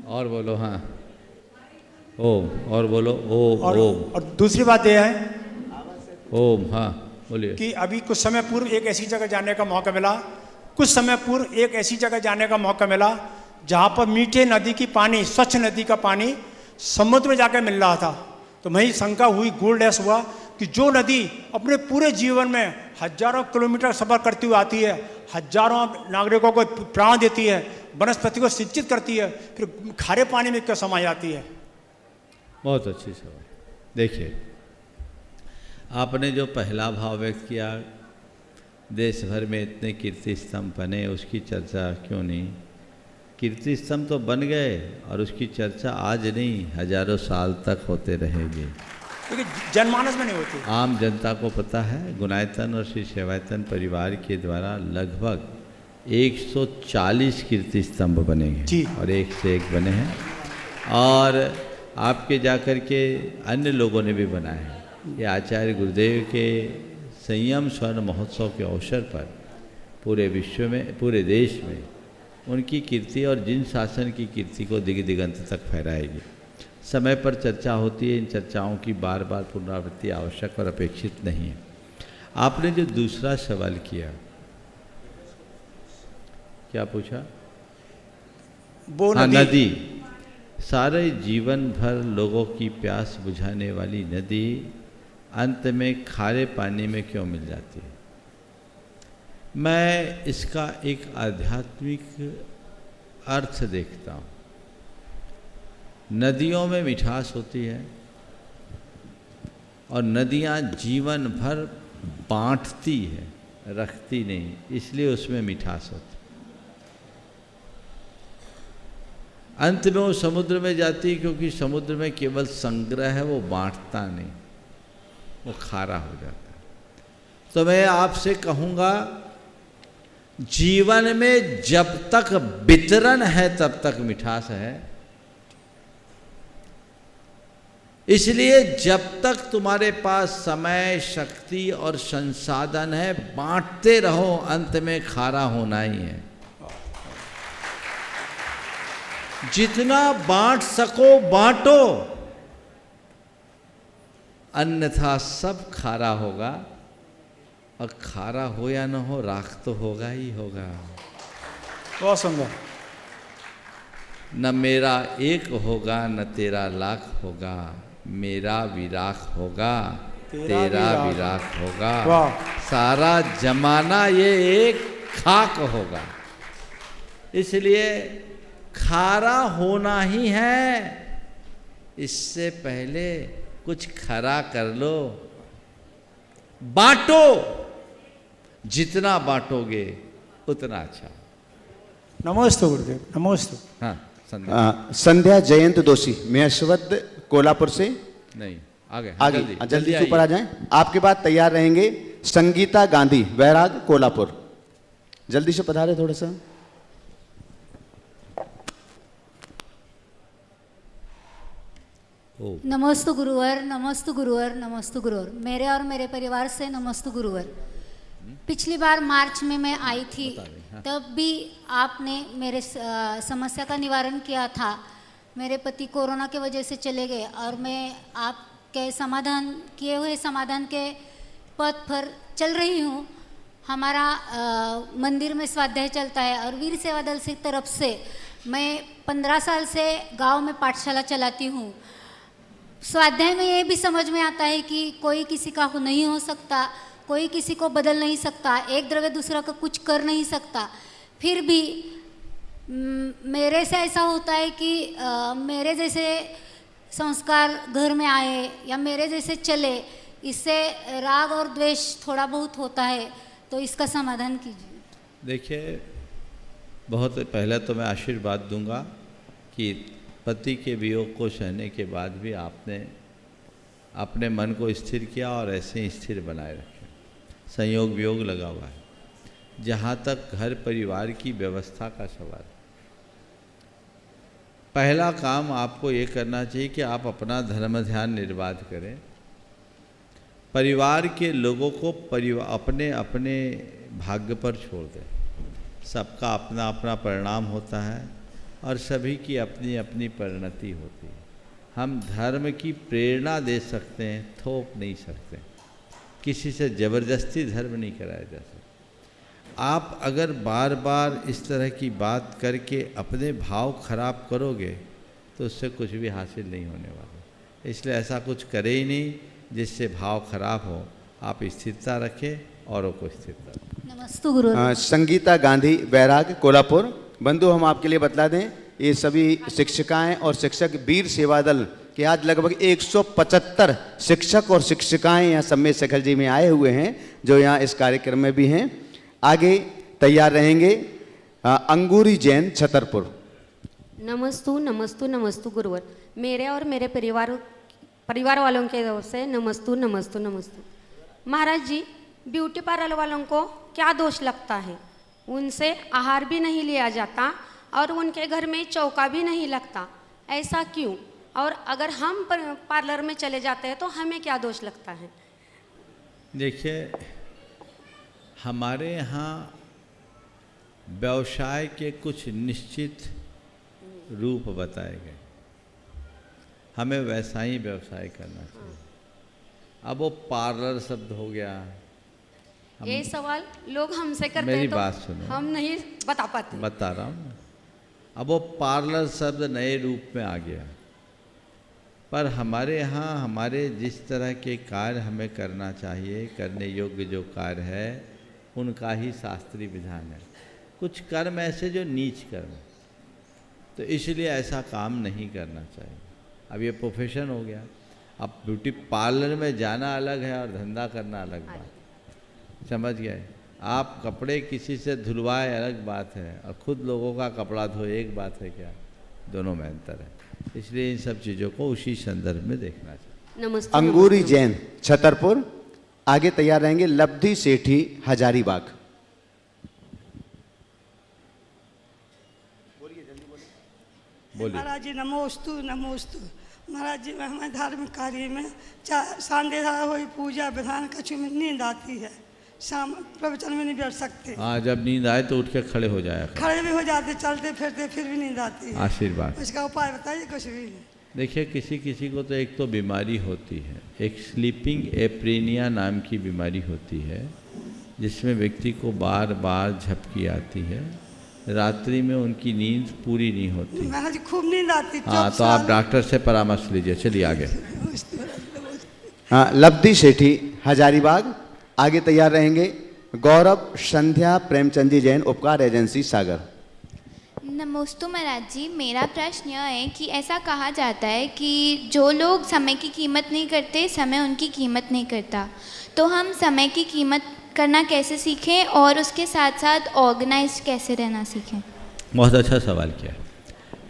और बोलो। हाँ ओम। और बोलो ओम। और दूसरी बात यह है ओम। हाँ बोलिए। कि अभी कुछ समय पूर्व एक ऐसी जगह जाने का मौका मिला, जहाँ पर मीठे नदी की पानी, स्वच्छ नदी का पानी समुद्र में जाकर मिल रहा था। तो वही शंका हुई, गोल्ड डैश हुआ कि जो नदी अपने पूरे जीवन में हजारों किलोमीटर सफर करती हुई आती है, हजारों नागरिकों को प्राण देती है, वनस्पति को सिंचित करती है, फिर खारे पानी में क्यों समा जाती है? बहुत अच्छी सवाल। देखिए, आपने जो पहला भाव व्यक्त किया, देश भर में इतने कीर्ति स्तंभ बने, उसकी चर्चा क्यों नहीं? कीर्ति स्तंभ तो बन गए और उसकी चर्चा आज नहीं, हजारों साल तक होते रहेगी। जनमानस में नहीं होती। आम जनता को पता है, गुणायतन और श्री सेवायतन परिवार के द्वारा लगभग 140 कीर्ति स्तंभ बने हैं और एक से एक बने हैं, और आपके जाकर के अन्य लोगों ने भी बनाए हैं। ये आचार्य गुरुदेव के संयम स्वर्ण महोत्सव के अवसर पर पूरे विश्व में, पूरे देश में उनकी कीर्ति और जिन शासन की कीर्ति को दिग दिगंत तक फहराएगी। समय पर चर्चा होती है, इन चर्चाओं की बार बार पुनरावृत्ति आवश्यक और अपेक्षित नहीं है। आपने जो दूसरा सवाल किया, क्या पूछा? वो नदी। सारे जीवन भर लोगों की प्यास बुझाने वाली नदी अंत में खारे पानी में क्यों मिल जाती है? मैं इसका एक आध्यात्मिक अर्थ देखता हूँ। नदियों में मिठास होती है और नदियाँ जीवन भर बांटती है, रखती नहीं, इसलिए उसमें मिठास होती। अंत में वो समुद्र में जाती है क्योंकि समुद्र में केवल संग्रह है, वो बांटता नहीं, वो खारा हो जाता है। तो मैं आपसे कहूँगा, जीवन में जब तक वितरण है तब तक मिठास है, इसलिए जब तक तुम्हारे पास समय, शक्ति और संसाधन है, बांटते रहो, अंत में खारा होना ही है। जितना बांट सको बांटो, अन्यथा सब खारा होगा, और खारा हो या न हो, राख तो होगा ही होगा। बहुत सुंदर। न मेरा एक होगा न तेरा लाख होगा, मेरा विराख होगा तेरा विराख होगा, सारा जमाना ये एक खाक होगा। इसलिए खारा होना ही है, इससे पहले कुछ खरा कर लो, बांटो, जितना बांटोगे उतना अच्छा। नमोस्तु गुरुदेव, नमोस्तु। हाँ, संध्या जयंत दोषी, मेहसवद कोल्हापुर से। नहीं, आगे जल्दी से ऊपर आ जाएं। आपके बाद तैयार रहेंगे संगीता गांधी, बैराग कोल्हापुर। जल्दी से पधारे थोड़ा सा। नमस्तु गुरुवर, नमस्तु गुरुवर, नमस्तु गुरुवर। मेरे और मेरे परिवार से नमस्तु गुरुवर। पिछली बार मार्च में मैं आई थी, तब भी आपने मेरे समस्या का निवारण किया था। मेरे पति कोरोना के वजह से चले गए और मैं आपके समाधान किए हुए समाधान के पथ पर चल रही हूँ। हमारा मंदिर में स्वाध्याय चलता है और वीर सेवा दल की तरफ से मैं 15 साल से गांव में पाठशाला चलाती हूँ। स्वाध्याय में ये भी समझ में आता है कि कोई किसी का नहीं हो सकता, कोई किसी को बदल नहीं सकता, एक द्रव्य दूसरा का कुछ कर नहीं सकता। फिर भी मेरे से ऐसा होता है कि मेरे जैसे संस्कार घर में आए या मेरे जैसे चले, इससे राग और द्वेष थोड़ा बहुत होता है, तो इसका समाधान कीजिए। देखिए, बहुत पहले तो मैं आशीर्वाद दूंगा कि पति के वियोग को सहने के बाद भी आपने अपने मन को स्थिर किया और ऐसे ही स्थिर बनाए रखे। संयोग वियोग लगा हुआ है। जहाँ तक घर परिवार की व्यवस्था का सवाल, पहला काम आपको ये करना चाहिए कि आप अपना धर्म ध्यान निर्बाध करें। परिवार के लोगों को अपने अपने भाग्य पर छोड़ दें। सबका अपना अपना परिणाम होता है और सभी की अपनी अपनी परिणति होती है। हम धर्म की प्रेरणा दे सकते हैं, थोप नहीं सकते। किसी से ज़बरदस्ती धर्म नहीं कराया जा सकता। आप अगर बार बार इस तरह की बात करके अपने भाव खराब करोगे तो उससे कुछ भी हासिल नहीं होने वाला। इसलिए ऐसा कुछ करे ही नहीं जिससे भाव खराब हो। आप स्थिरता रखें, औरों को स्थिरता रखें। नमस्ते गुरु। संगीता गांधी, बैराग कोल्हापुर। बंधु, हम आपके लिए बतला दें, ये सभी शिक्षिकाएं और शिक्षक वीर सेवा दल के आज लगभग 175 शिक्षक और शिक्षिकाएं यहाँ सम्मेद शेखर जी में आए हुए हैं, जो यहाँ इस कार्यक्रम में भी हैं। आगे तैयार रहेंगे अंगूरी जैन, छतरपुर। नमस्तु नमस्तु नमस्तु गुरुवर। मेरे और मेरे परिवार वालों के तरफ से नमस्तु नमस्तु नमस्तु। महाराज जी, ब्यूटी पार्लर वालों को क्या दोष लगता है? उनसे आहार भी नहीं लिया जाता और उनके घर में चौका भी नहीं लगता, ऐसा क्यों? और अगर हम पार्लर में चले जाते हैं तो हमें क्या दोष लगता है? देखिए, हमारे यहाँ व्यवसाय के कुछ निश्चित रूप बताए गए, हमें वैसा ही व्यवसाय करना चाहिए। अब वो पार्लर शब्द हो गया, ये सवाल लोग हमसे करते मेरी हैं तो बात सुनो, हम नहीं बता पाते। बता रहा हूँ। अब वो पार्लर शब्द नए रूप में आ गया, पर हमारे यहाँ हमारे जिस तरह के कार्य हमें करना चाहिए, करने योग्य जो कार्य है उनका ही शास्त्रीय विधान है। कुछ कर्म ऐसे जो नीच कर्म, तो इसलिए ऐसा काम नहीं करना चाहिए। अब ये प्रोफेशन हो गया। अब ब्यूटी पार्लर में जाना अलग है और धंधा करना अलग बात, समझ गए? आप कपड़े किसी से धुलवाए अलग बात है, और खुद लोगों का कपड़ा धोए एक बात है क्या? दोनों में अंतर है। इसलिए इन सब चीज़ों को उसी संदर्भ में देखना चाहिए। नमस्ते। अंगूरी जैन, छतरपुर। आगे तैयार रहेंगे लब्धि सेठी, हजारीबाग। बोलिए। महाराज जी नमोस्तु नमोस्तु। महाराज जी मैं हमारे धार्मिक कार्य में संध्या हो पूजा विधान कछु में नींद आती है, शाम प्रवचन में नहीं बैठ सकते। हाँ, जब नींद आए तो उठ के खड़े हो जाया करो। खड़े भी हो जाते, चलते फिरते फिर भी नींद आती है। आशीर्वाद। इसका उपाय बताइए कुछ भी। देखिए, किसी किसी को तो एक तो बीमारी होती है, एक स्लीपिंग एप्रेनिया नाम की बीमारी होती है, जिसमें व्यक्ति को बार बार झपकी आती है, रात्रि में उनकी नींद पूरी नहीं होती। महाराज जी खूब नींद आती। हाँ, तो आप डॉक्टर से परामर्श लीजिए। चलिए आगे। लब्धि सेठी हजारीबाग आगे तैयार रहेंगे। गौरव संध्या प्रेमचंद जी जैन, उपकार एजेंसी सागर। नमोस्तु महाराज जी, मेरा प्रश्न यह है कि ऐसा कहा जाता है कि जो लोग समय की कीमत नहीं करते, समय उनकी कीमत नहीं करता। तो हम समय की कीमत करना कैसे सीखें और उसके साथ साथ ऑर्गेनाइज कैसे रहना सीखें? बहुत अच्छा सवाल किया।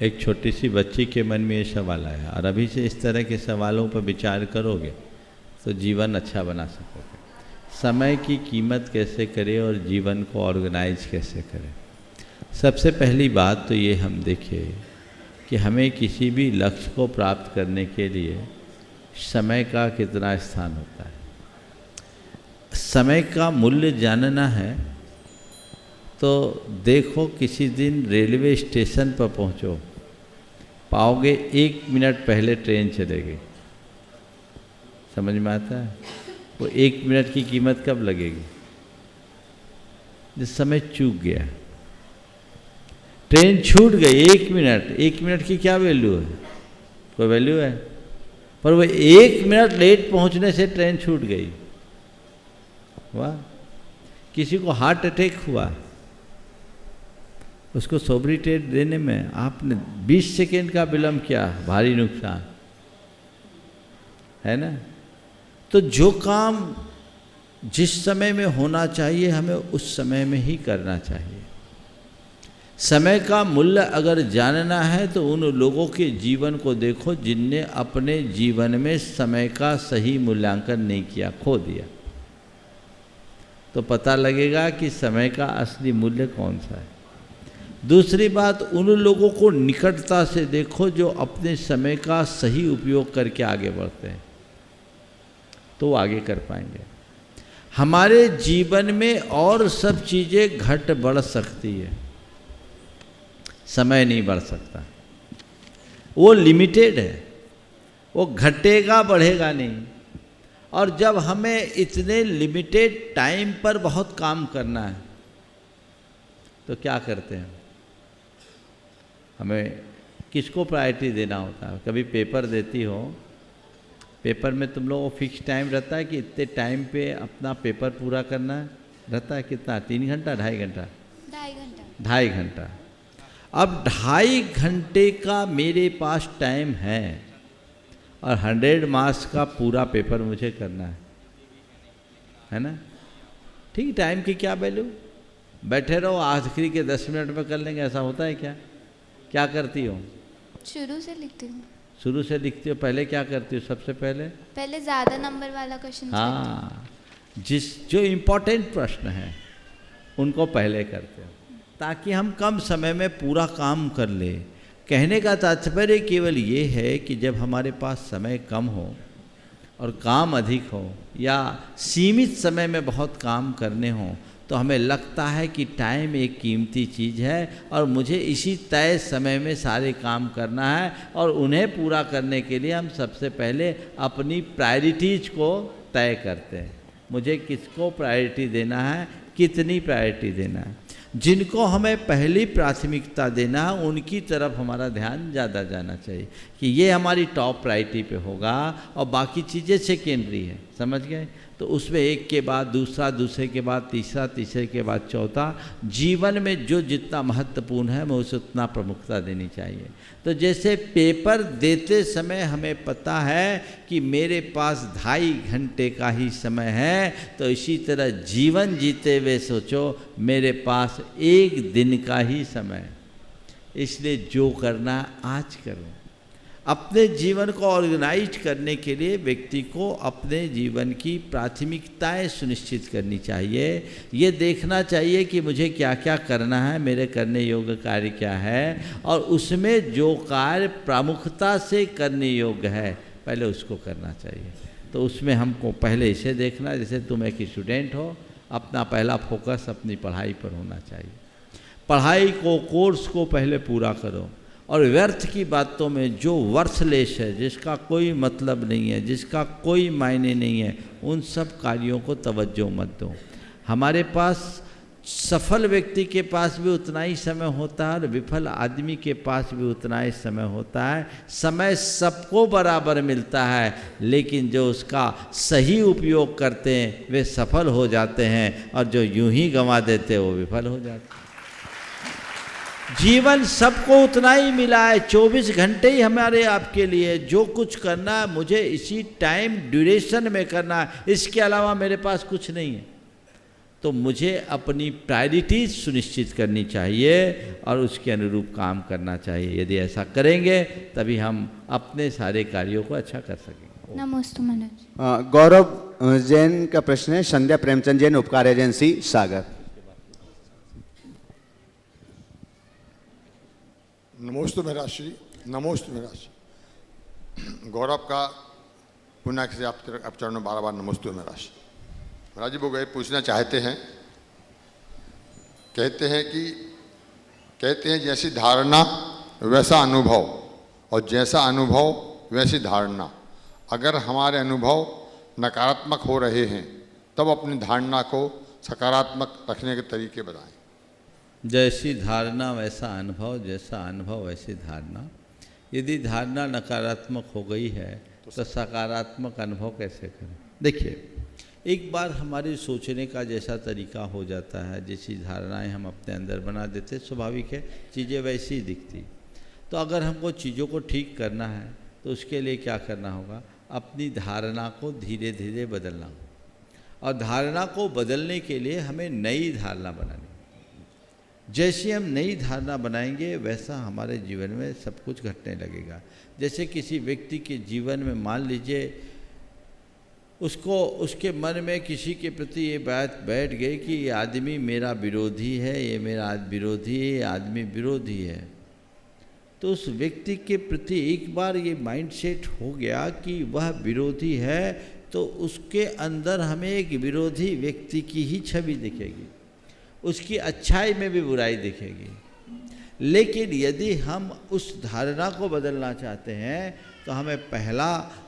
एक छोटी सी बच्ची के मन में ये सवाल आया, और अभी से इस तरह के सवालों पर विचार करोगे तो जीवन अच्छा बना सकोगे। समय की कीमत कैसे करें और जीवन को ऑर्गेनाइज कैसे करें। सबसे पहली बात तो ये हम देखें कि हमें किसी भी लक्ष्य को प्राप्त करने के लिए समय का कितना स्थान होता है। समय का मूल्य जानना है तो देखो, किसी दिन रेलवे स्टेशन पर पहुंचो, पाओगे 1 मिनट पहले ट्रेन चलेगी। समझ में आता है? वो 1 मिनट की कीमत कब लगेगी? जिस समय चूक गया, ट्रेन छूट गई 1 मिनट। 1 मिनट की क्या वैल्यू है? कोई वैल्यू है? पर वो 1 मिनट लेट पहुंचने से ट्रेन छूट गई। वाह। किसी को हार्ट अटैक हुआ, उसको सोब्रिटेट देने में आपने 20 सेकेंड का विलंब किया, भारी नुकसान है ना। तो जो काम जिस समय में होना चाहिए, हमें उस समय में ही करना चाहिए। समय का मूल्य अगर जानना है तो उन लोगों के जीवन को देखो जिनने अपने जीवन में समय का सही मूल्यांकन नहीं किया, खो दिया। तो पता लगेगा कि समय का असली मूल्य कौन सा है। दूसरी बात, उन लोगों को निकटता से देखो जो अपने समय का सही उपयोग करके आगे बढ़ते हैं, तो आगे कर पाएंगे। हमारे जीवन में और सब चीज़ें घट बढ़ सकती है, समय नहीं बढ़ सकता। वो लिमिटेड है, वो घटेगा बढ़ेगा नहीं। और जब हमें इतने लिमिटेड टाइम पर बहुत काम करना है तो क्या करते हैं? हमें किसको प्रायोरिटी देना होता है? कभी पेपर देती हो, पेपर में तुम लोगों को फिक्स टाइम रहता है कि इतने टाइम पे अपना पेपर पूरा करना रहता है। कितना? 3 घंटा, 2.5 घंटा? 2.5 घंटा। अब 2.5 घंटे का मेरे पास टाइम है और 100 मार्क्स का पूरा पेपर मुझे करना है ना। ठीक, टाइम की क्या वैल्यू? बैठे रहो, आखिरी के 10 मिनट में कर लेंगे, ऐसा होता है क्या? क्या करती हो? शुरू से लिखती हूँ। शुरू से लिखती हो? पहले क्या करती हो? सबसे पहले ज़्यादा नंबर वाला क्वेश्चन। हाँ, जो इम्पोर्टेंट प्रश्न है उनको पहले करते हो ताकि हम कम समय में पूरा काम कर ले। कहने का तात्पर्य केवल ये है कि जब हमारे पास समय कम हो और काम अधिक हो या सीमित समय में बहुत काम करने हो तो हमें लगता है कि टाइम एक कीमती चीज़ है और मुझे इसी तय समय में सारे काम करना है, और उन्हें पूरा करने के लिए हम सबसे पहले अपनी प्रायोरिटीज़ को तय करते हैं। मुझे किसको प्रायोरिटी देना है, कितनी प्रायोरिटी देना है। जिनको हमें पहली प्राथमिकता देना है उनकी तरफ हमारा ध्यान ज़्यादा जाना चाहिए कि ये हमारी टॉप प्रायोरिटी पे होगा और बाकी चीज़ें सेकेंडरी है। समझ गए? तो उसमें एक के बाद दूसरा, दूसरे के बाद तीसरा, तीसरे के बाद चौथा। जीवन में जो जितना महत्वपूर्ण है हमें उसे उतना प्रमुखता देनी चाहिए। तो जैसे पेपर देते समय हमें पता है कि मेरे पास 2.5 घंटे का ही समय है, तो इसी तरह जीवन जीते हुए सोचो मेरे पास 1 दिन का ही समय, इसलिए जो करना आज करो। अपने जीवन को ऑर्गेनाइज करने के लिए व्यक्ति को अपने जीवन की प्राथमिकताएं सुनिश्चित करनी चाहिए। ये देखना चाहिए कि मुझे क्या क्या करना है, मेरे करने योग्य कार्य क्या है, और उसमें जो कार्य प्रमुखता से करने योग्य है पहले उसको करना चाहिए। तो उसमें हमको पहले इसे देखना, जैसे तुम एक स्टूडेंट हो, अपना पहला फोकस अपनी पढ़ाई पर होना चाहिए। पढ़ाई को, कोर्स को पहले पूरा करो, और व्यर्थ की बातों में जो वर्थलेस है, जिसका कोई मतलब नहीं है, जिसका कोई मायने नहीं है, उन सब कार्यों को तवज्जो मत दो। हमारे पास सफल व्यक्ति के पास भी उतना ही समय होता है और विफल आदमी के पास भी उतना ही समय होता है। समय सबको बराबर मिलता है, लेकिन जो उसका सही उपयोग करते हैं वे सफल हो जाते हैं, और जो यूं ही गंवा देते हैं वो विफल हो जाते हैं। जीवन सबको उतना ही मिला है, 24 घंटे ही हमारे आपके लिए। जो कुछ करना है मुझे इसी टाइम ड्यूरेशन में करना है, इसके अलावा मेरे पास कुछ नहीं है। तो मुझे अपनी प्रायोरिटीज सुनिश्चित करनी चाहिए और उसके अनुरूप काम करना चाहिए। यदि ऐसा करेंगे तभी हम अपने सारे कार्यों को अच्छा कर सकेंगे। नमस्ते मनोज। गौरव जैन का प्रश्न है, संध्या प्रेमचंद जैन, उपकार एजेंसी, सागर। नमोस्तु मेरा श्री, नमोस्तु मेरा श्री। गौरव का पुनः से आप चरणों में बार बार नमोस्तु मेरा श्री। महाराज जी वो गए पूछना चाहते हैं, कहते हैं जैसी धारणा वैसा अनुभव, और जैसा अनुभव वैसी धारणा। अगर हमारे अनुभव नकारात्मक हो रहे हैं तब अपनी धारणा को सकारात्मक रखने के तरीके बताएं। जैसी धारणा वैसा अनुभव, जैसा अनुभव वैसी धारणा। यदि धारणा नकारात्मक हो गई है तो सकारात्मक अनुभव कैसे करें? देखिए, एक बार हमारे सोचने का जैसा तरीका हो जाता है, जैसी धारणाएं हम अपने अंदर बना देते, स्वाभाविक है चीज़ें वैसी ही दिखती। तो अगर हमको चीज़ों को ठीक करना है तो उसके लिए क्या करना होगा? अपनी धारणा को धीरे धीरे बदलना होगा, और धारणा को बदलने के लिए हमें नई धारणा बनानी। जैसे हम नई धारणा बनाएंगे वैसा हमारे जीवन में सब कुछ घटने लगेगा। जैसे किसी व्यक्ति के जीवन में मान लीजिए उसको, उसके मन में किसी के प्रति ये बात बैठ गई कि ये आदमी मेरा विरोधी है, ये मेरा विरोधी है, ये आदमी विरोधी है। तो उस व्यक्ति के प्रति एक बार ये माइंडसेट हो गया कि वह विरोधी है, तो उसके अंदर हमें एक विरोधी व्यक्ति की ही छवि दिखेगी, उसकी अच्छाई में भी बुराई दिखेगी। लेकिन यदि हम उस धारणा को बदलना चाहते हैं तो हमें पहला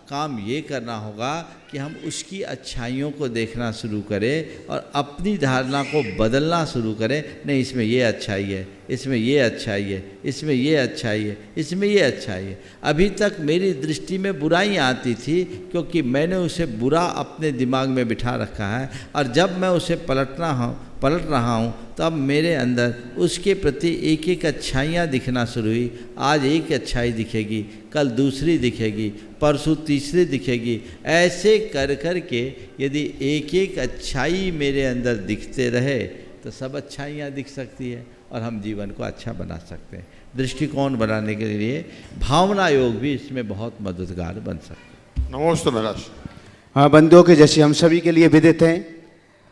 काम ये करना होगा कि हम उसकी अच्छाइयों को देखना शुरू करें और अपनी धारणा को बदलना शुरू करें। नहीं, इसमें ये अच्छाई है, इसमें ये अच्छाई है, इसमें ये अच्छाई है, इसमें ये अच्छाई है। अभी तक मेरी दृष्टि में बुराइयाँ आती थी क्योंकि मैंने उसे बुरा अपने दिमाग में बिठा रखा है, और जब मैं उसे पलट रहा हूँ तब मेरे अंदर उसके प्रति एक एक अच्छाइयाँ दिखना शुरू हुई। आज एक अच्छाई दिखेगी, कल दूसरी दिखेगी, परसों तीसरी दिखेगी। ऐसे कर कर के यदि एक एक अच्छाई मेरे अंदर दिखते रहे तो सब अच्छाइयाँ दिख सकती है और हम जीवन को अच्छा बना सकते हैं। दृष्टिकोण बनाने के लिए भावना योग भी इसमें बहुत मददगार बन सकता है। नमस्ते महाराज। हाँ, बंधुओं के जैसे हम सभी के लिए विदित हैं,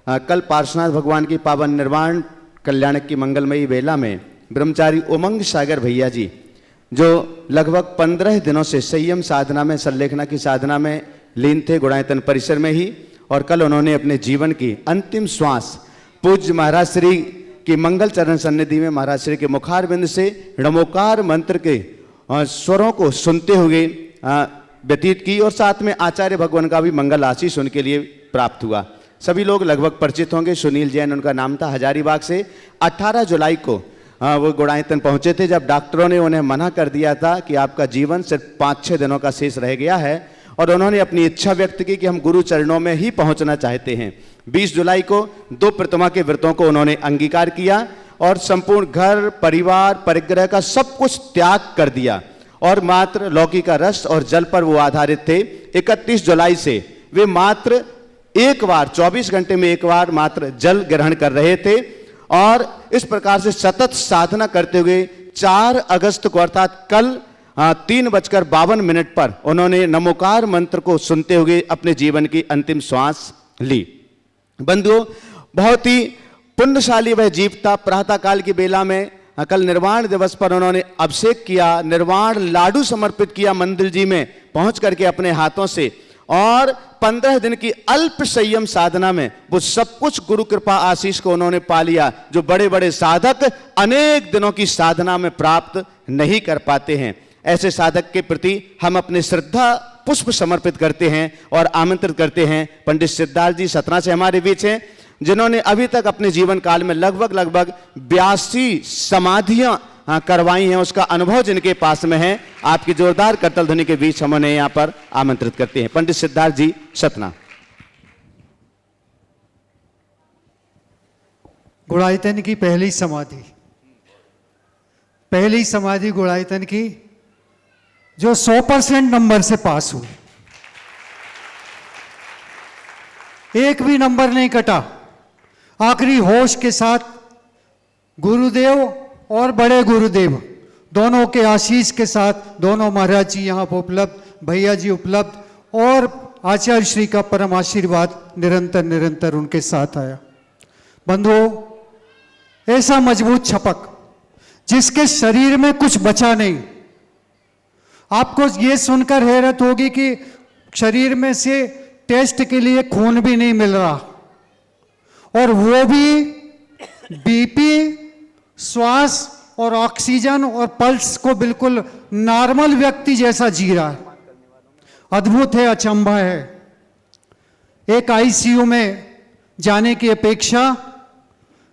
कल पार्श्वनाथ भगवान की पावन निर्वाण कल्याणक की मंगलमयी बेला में ब्रह्मचारी उमंग सागर भैया जी, जो लगभग 15 दिनों से संयम साधना में, संलेखना की साधना में लीन थे गुणायतन परिसर में ही, और कल उन्होंने अपने जीवन की अंतिम श्वास पूज्य महाराज श्री की मंगल चरण सन्निधि में महाराज श्री के मुखारबिंद से णमोकार मंत्र के स्वरों को सुनते हुए व्यतीत की, और साथ में आचार्य भगवान का भी मंगल आशीष उनके लिए प्राप्त हुआ। सभी लोग लगभग परिचित होंगे। सुनील जैन उनका नाम था। हजारीबाग से 18 जुलाई को वो गुणायतन पहुंचे थे, जब डॉक्टरों ने उन्हें मना कर दिया था कि आपका जीवन सिर्फ 5-6 दिनों का शेष रह गया है, और उन्होंने अपनी इच्छा व्यक्त की कि हम गुरु चरणों में ही पहुंचना चाहते हैं। 20 जुलाई को 2 प्रतिमा के व्रतों को उन्होंने अंगीकार किया और संपूर्ण घर परिवार परिग्रह का सब कुछ त्याग कर दिया, और मात्र लौकी का रस और जल पर वो आधारित थे। 31 जुलाई से वे मात्र एक बार 24 घंटे में एक बार मात्र जल ग्रहण कर रहे थे, और इस प्रकार से सतत साधना करते हुए 4 अगस्त को अर्थात कल 3:52 पर उन्होंने नमोकार मंत्र को सुनते हुए अपने जीवन की अंतिम श्वास ली। बंधुओं, बहुत ही पुण्यशाली वह जीव था। प्रातः काल की बेला में कल निर्वाण दिवस पर उन्होंने अभिषेक किया, निर्वाण लाडू समर्पित किया मंदिर जी में पहुंच करके अपने हाथों से, और 15 दिन की अल्प संयम साधना में वो सब कुछ गुरु कृपा आशीष को उन्होंने पा लिया जो बड़े बड़े साधक अनेक दिनों की साधना में प्राप्त नहीं कर पाते हैं। ऐसे साधक के प्रति हम अपने श्रद्धा पुष्प समर्पित करते हैं और आमंत्रित करते हैं। पंडित सिद्धार्थ जी सतना से हमारे बीच हैं, जिन्होंने अभी तक अपने जीवन काल में लगभग 82 समाधियां करवाई हैं। उसका अनुभव जिनके पास में है, आपकी जोरदार करतल ध्वनि के बीच हम उन्हें यहां पर आमंत्रित करते हैं। पंडित सिद्धार्थ जी सतना। गुणायतन की पहली समाधि गुणायतन की जो 100% नंबर से पास हुई, एक भी नंबर नहीं कटा। आखिरी होश के साथ गुरुदेव और बड़े गुरुदेव दोनों के आशीष के साथ दोनों महाराज जी यहाँ पर उपलब्ध, भैया जी उपलब्ध, और आचार्य श्री का परम आशीर्वाद निरंतर उनके साथ आया। बंधुओं, ऐसा मजबूत छपक जिसके शरीर में कुछ बचा नहीं। आपको ये सुनकर हैरत होगी कि शरीर में से टेस्ट के लिए खून भी नहीं मिल रहा, और वो भी बीपी, श्वास और ऑक्सीजन और पल्स को बिल्कुल नॉर्मल व्यक्ति जैसा जी रहा है। अद्भुत है, अचंभा है। एक आईसीयू में जाने की अपेक्षा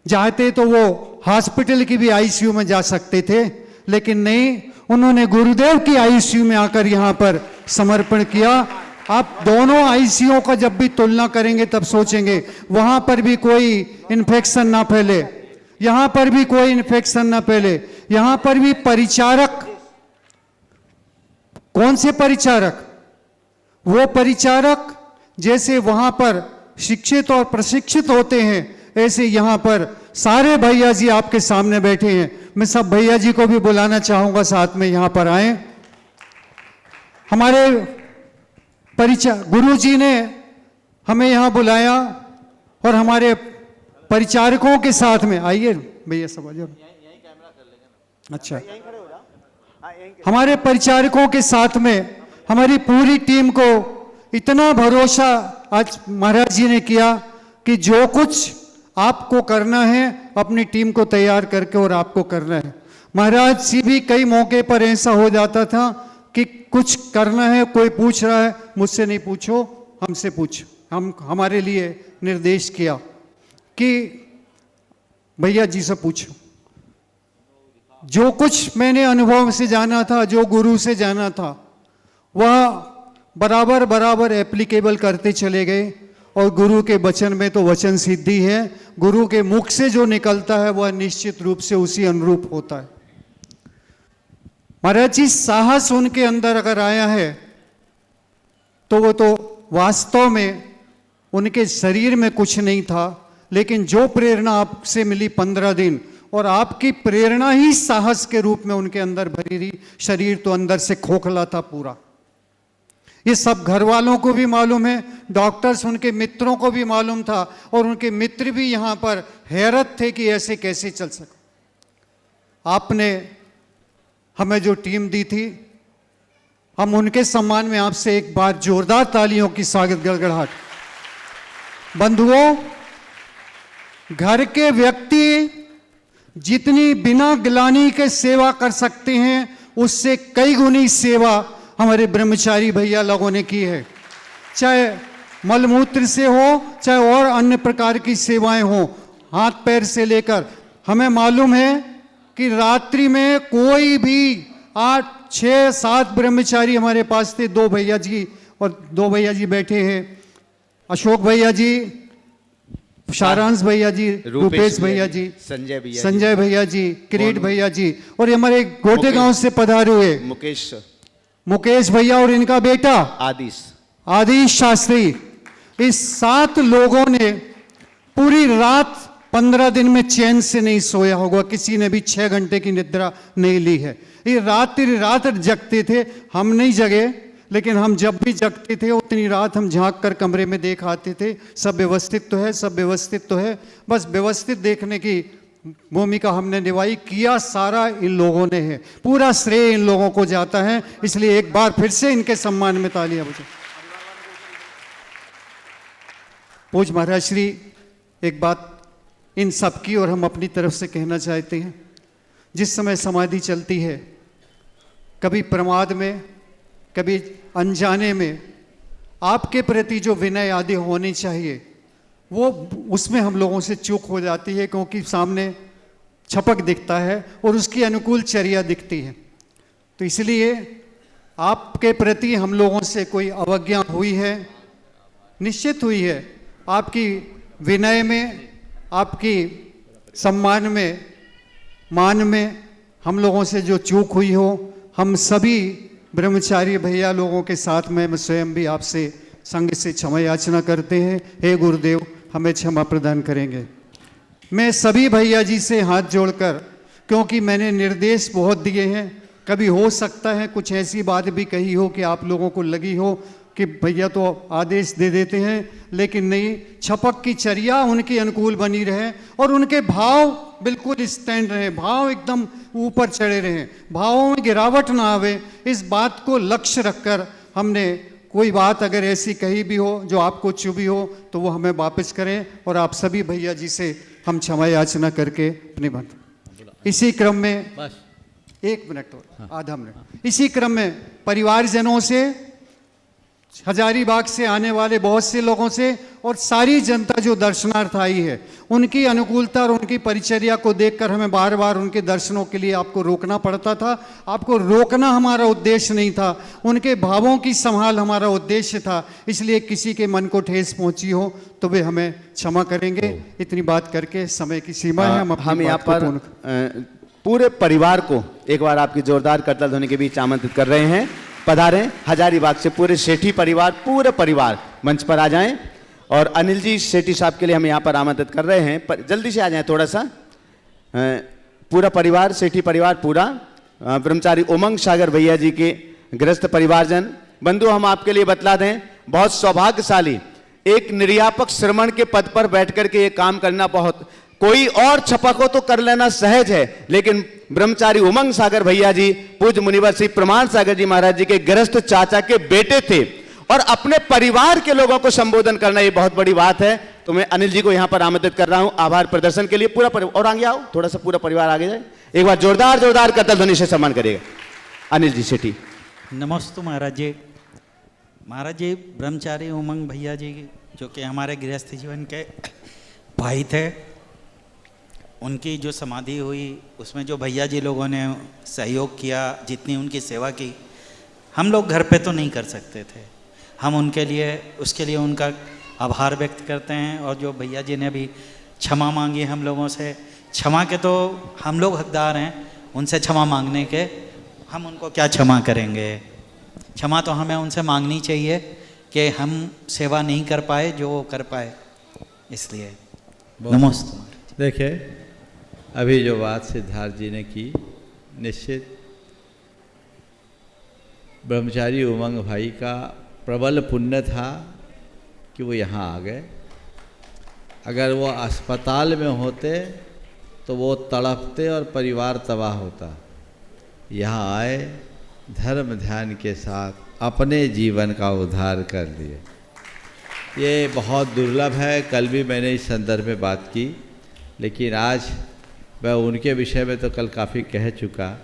चाहते तो वो हॉस्पिटल की भी आईसीयू में जा सकते थे, लेकिन नहीं, उन्होंने गुरुदेव की आईसीयू में आकर यहाँ पर समर्पण किया। आप दोनों आईसीयू का जब भी तुलना करेंगे तब सोचेंगे वहां पर भी कोई इन्फेक्शन ना फैले, यहां पर भी कोई इन्फेक्शन ना फैले। यहां पर भी परिचारक, कौन से परिचारक? वो परिचारक जैसे वहां पर शिक्षित और प्रशिक्षित होते हैं, ऐसे यहां पर सारे भैया जी आपके सामने बैठे हैं। मैं सब भैया जी को भी बुलाना चाहूंगा साथ में यहां पर आए। हमारे गुरु जी ने हमें यहां बुलाया और हमारे परिचारकों के साथ में, आइए भैया सब आ जाओ। अच्छा, हमारे परिचारकों के साथ में हमारी पूरी टीम को इतना भरोसा आज महाराज जी ने किया कि जो कुछ आपको करना है अपनी टीम को तैयार करके और आपको करना है। महाराज जी भी कई मौके पर ऐसा हो जाता था कि कुछ करना है, कोई पूछ रहा है, मुझसे नहीं पूछो, हमसे पूछ। हमारे लिए निर्देश किया कि भैया जी से पूछो। जो कुछ मैंने अनुभव से जाना था, जो गुरु से जाना था, वह बराबर एप्लीकेबल करते चले गए। और गुरु के वचन में तो वचन सिद्धि है, गुरु के मुख से जो निकलता है वह निश्चित रूप से उसी अनुरूप होता है। महाराज जी, साहस उनके अंदर अगर आया है तो वो तो वास्तव में उनके शरीर में कुछ नहीं था, लेकिन जो प्रेरणा आपसे मिली 15 दिन, और आपकी प्रेरणा ही साहस के रूप में उनके अंदर भरी रही। शरीर तो अंदर से खोखला था पूरा। ये सब घर वालों को भी मालूम है, डॉक्टर्स उनके मित्रों को भी मालूम था, और उनके मित्र भी यहाँ पर हैरत थे कि ऐसे कैसे चल सका। आपने हमें जो टीम दी थी, हम उनके सम्मान में आपसे एक बार जोरदार तालियों की स्वागत गड़गड़ाहट। बंधुओं, घर के व्यक्ति जितनी बिना गिलानी के सेवा कर सकते हैं, उससे कई गुनी सेवा हमारे ब्रह्मचारी भैया लोगों ने की है। चाहे मलमूत्र से हो, चाहे और अन्य प्रकार की सेवाएं हो, हाथ पैर से लेकर। हमें मालूम है कि रात्रि में कोई भी 8, 6, 7 ब्रह्मचारी हमारे पास थे। 2 भैया जी और 2 भैया जी बैठे हैं, अशोक भैया जी, सारांश भैया जी, रूपेश भैया जी, संजय भैया जी, किरीट भैया जी, और हमारे गोटे गांव से पधारे हुए मुकेश भैया और इनका बेटा आदिश शास्त्री। इस 7 लोगों ने पूरी रात 15 दिन में चैन से नहीं सोया होगा, किसी ने भी 6 घंटे की निद्रा नहीं ली है। ये रात जगते थे, हम नहीं जगे, लेकिन हम जब भी जगते थे उतनी रात हम झांक कर कमरे में देख आते थे, सब व्यवस्थित तो है, सब व्यवस्थित तो है। बस व्यवस्थित देखने की भूमिका हमने निभाई, किया सारा इन लोगों ने है, पूरा श्रेय इन लोगों को जाता है। इसलिए एक बार फिर से इनके सम्मान में तालियां बजाएं। पूज्य महाराज श्री, एक बात इन सबकी और हम अपनी तरफ से कहना चाहते हैं, जिस समय समाधि चलती है, कभी प्रमाद में, कभी अनजाने में, आपके प्रति जो विनय आदि होनी चाहिए वो उसमें हम लोगों से चूक हो जाती है, क्योंकि सामने छपक दिखता है और उसकी अनुकूल चर्या दिखती है। तो इसलिए आपके प्रति हम लोगों से कोई अवज्ञा हुई है, निश्चित हुई है। आपकी विनय में, आपकी सम्मान में, मान में हम लोगों से जो चूक हुई हो, हम सभी ब्रह्मचारी भैया लोगों के साथ में मैं स्वयं भी आपसे संग से क्षमा याचना करते हैं। हे गुरुदेव, हमें क्षमा प्रदान करेंगे। मैं सभी भैया जी से हाथ जोड़कर, क्योंकि मैंने निर्देश बहुत दिए हैं, कभी हो सकता है कुछ ऐसी बात भी कही हो कि आप लोगों को लगी हो कि भैया तो आदेश दे देते हैं, लेकिन नहीं, छपक की चर्या उनके अनुकूल बनी रहे और उनके भाव बिल्कुल स्टैंड रहे, भाव एकदम ऊपर चढ़े रहे, भावों में गिरावट ना आवे। इस बात को लक्ष्य रखकर हमने कोई बात अगर ऐसी कही भी हो जो आपको चुभी हो तो वो हमें वापस करें, और आप सभी भैया जी से हम क्षमा याचना करके अपने बंद। इसी क्रम में बस 1 मिनट और आधा मिनट, इसी क्रम में परिवारजनों से, हजारीबाग से आने वाले बहुत से लोगों से और सारी जनता जो दर्शनार्थ आई है, उनकी अनुकूलता और उनकी परिचर्या को देखकर हमें बार बार उनके दर्शनों के लिए आपको रोकना पड़ता था। आपको रोकना हमारा उद्देश्य नहीं था, उनके भावों की संभाल हमारा उद्देश्य था। इसलिए किसी के मन को ठेस पहुंची हो तो वे हमें क्षमा करेंगे। इतनी बात करके समय की सीमा है, हम यहाँ पर पूरे परिवार को एक बार आपकी जोरदार करतल ध्वनि के बीच आमंत्रित कर रहे हैं। पधारें, हजारीबाग से पूरे सेठी परिवार, पूरे परिवार मंच पर आ जाएं। और अनिल जी सेठी साहब के लिए हम यहाँ पर आमंत्रित कर रहे हैं, जल्दी से आ जाएं थोड़ा सा। पूरा परिवार, सेठी परिवार पूरा, ब्रह्मचारी उमंग सागर भैया जी के गृहस्थ परिवारजन, बंधु, हम आपके लिए बतला दें, बहुत सौभाग्यशाली, एक निर्यापक श्रमण के पद पर बैठ करके ये काम करना, बहुत कोई और छपक हो तो कर लेना सहज है, लेकिन ब्रह्मचारी उमंग सागर भैया जी पूज्य मुनिवर श्री प्रमाण सागर जी महाराज जी के गृहस्थ चाचा के बेटे थे, और अपने परिवार के लोगों को संबोधन करना ये बहुत बड़ी बात है। तो मैं अनिल जी को यहां पर आमंत्रित कर रहा हूं आभार प्रदर्शन के लिए। पूरा परिवार और आगे आओ, थोड़ा सा पूरा परिवार आगे जाए, एक बार जोरदार जोरदार करतल ध्वनि से सम्मान करिएगा। अनिल जी सेठी। नमस्ते महाराज जी। महाराज जी, ब्रह्मचारी उमंग भैया जी जो कि हमारे गृहस्थ जीवन के भाई थे, उनकी जो समाधि हुई उसमें जो भैया जी लोगों ने सहयोग किया, जितनी उनकी सेवा की, हम लोग घर पे तो नहीं कर सकते थे। हम उनके लिए, उसके लिए उनका आभार व्यक्त करते हैं। और जो भैया जी ने भी क्षमा मांगी हम लोगों से, क्षमा के तो हम लोग हकदार हैं, उनसे क्षमा मांगने के, हम उनको क्या क्षमा करेंगे। क्षमा तो हमें उनसे मांगनी चाहिए कि हम सेवा नहीं कर पाए जो वो कर पाए, इसलिए नमस्ते। देखिए, अभी जो बात सिद्धार्थ जी ने की, निश्चित ब्रह्मचारी उमंग भाई का प्रबल पुण्य था कि वो यहाँ आ गए। अगर वो अस्पताल में होते तो वो तड़पते और परिवार तबाह होता। यहाँ आए, धर्म ध्यान के साथ अपने जीवन का उद्धार कर लिए। ये बहुत दुर्लभ है। कल भी मैंने इस संदर्भ में बात की, लेकिन आज मैं उनके विषय में तो कल काफ़ी कह चुका।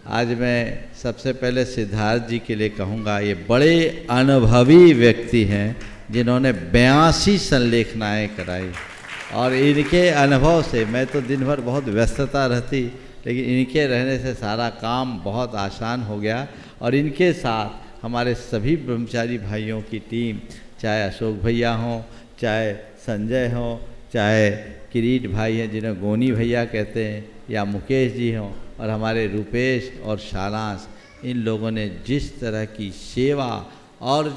आज मैं सबसे पहले सिद्धार्थ जी के लिए कहूँगा, ये बड़े अनुभवी व्यक्ति हैं जिन्होंने 82 संलेखनाएँ कराई, और इनके अनुभव से, मैं तो दिन भर बहुत व्यस्तता रहती, लेकिन इनके रहने से सारा काम बहुत आसान हो गया। और इनके साथ हमारे सभी ब्रह्मचारी भाइयों की टीम, चाहे अशोक भैया हों, चाहे संजय हों, चाहे किरीट भाई हैं जिन्हें गोनी भैया कहते हैं, या मुकेश जी हों, और हमारे रूपेश और शालांश, इन लोगों ने जिस तरह की सेवा और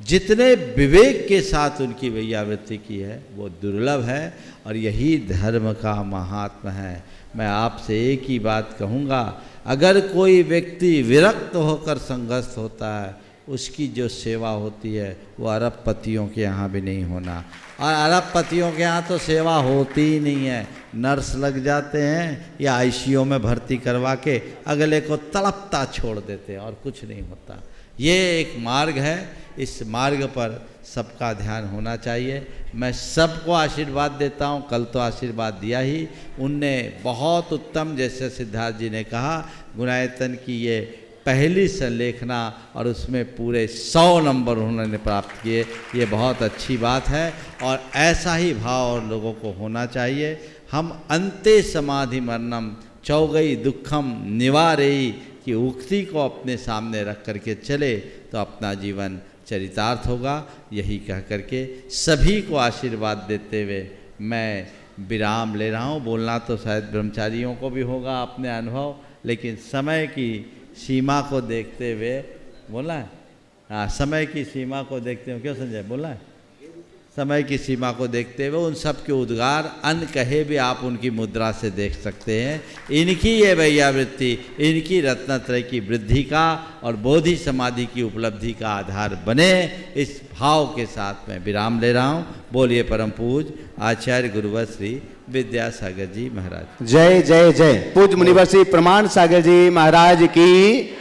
जितने विवेक के साथ उनकी वैयावृत्ति की है वो दुर्लभ है और यही धर्म का महात्म है। मैं आपसे एक ही बात कहूँगा, अगर कोई व्यक्ति विरक्त होकर संघर्ष होता है, उसकी जो सेवा होती है वो अरबपतियों के यहाँ भी नहीं होना। और अरबपतियों के यहाँ तो सेवा होती ही नहीं है, नर्स लग जाते हैं या आईसीयू में भर्ती करवा के अगले को तड़पता छोड़ देते हैं और कुछ नहीं होता। ये एक मार्ग है, इस मार्ग पर सबका ध्यान होना चाहिए। मैं सबको आशीर्वाद देता हूँ, कल तो आशीर्वाद दिया ही उनने, बहुत उत्तम, जैसे सिद्धार्थ जी ने कहा, गुणायतन की ये पहली संलेखना और उसमें पूरे 100 नंबर उन्होंने प्राप्त किए, ये बहुत अच्छी बात है और ऐसा ही भाव और लोगों को होना चाहिए। हम अंते समाधि मरणम चौगई दुखम निवारेई की उक्ति को अपने सामने रख करके चले तो अपना जीवन चरितार्थ होगा। यही कह करके सभी को आशीर्वाद देते हुए मैं विराम ले रहा हूँ। बोलना तो शायद ब्रह्मचारियों को भी होगा अपने अनुभव, लेकिन समय की सीमा को देखते हुए बोलना है। हाँ, समय की सीमा को देखते हुए, क्यों संजय बोलना है, समय की सीमा को देखते हुए उन सब के उद्गार अन कहे भी आप उनकी मुद्रा से देख सकते हैं। इनकी ये वैयावृत्ति, इनकी रत्नत्रय की वृद्धि का और बोधि समाधि की उपलब्धि का आधार बने, इस भाव के साथ मैं विराम ले रहा हूँ। बोलिए परम पूज आचार्य गुरुवर श्री विद्यासागर जी महाराज। जय जय जय। पूज्य मुनिवर श्री प्रमाण सागर जी महाराज की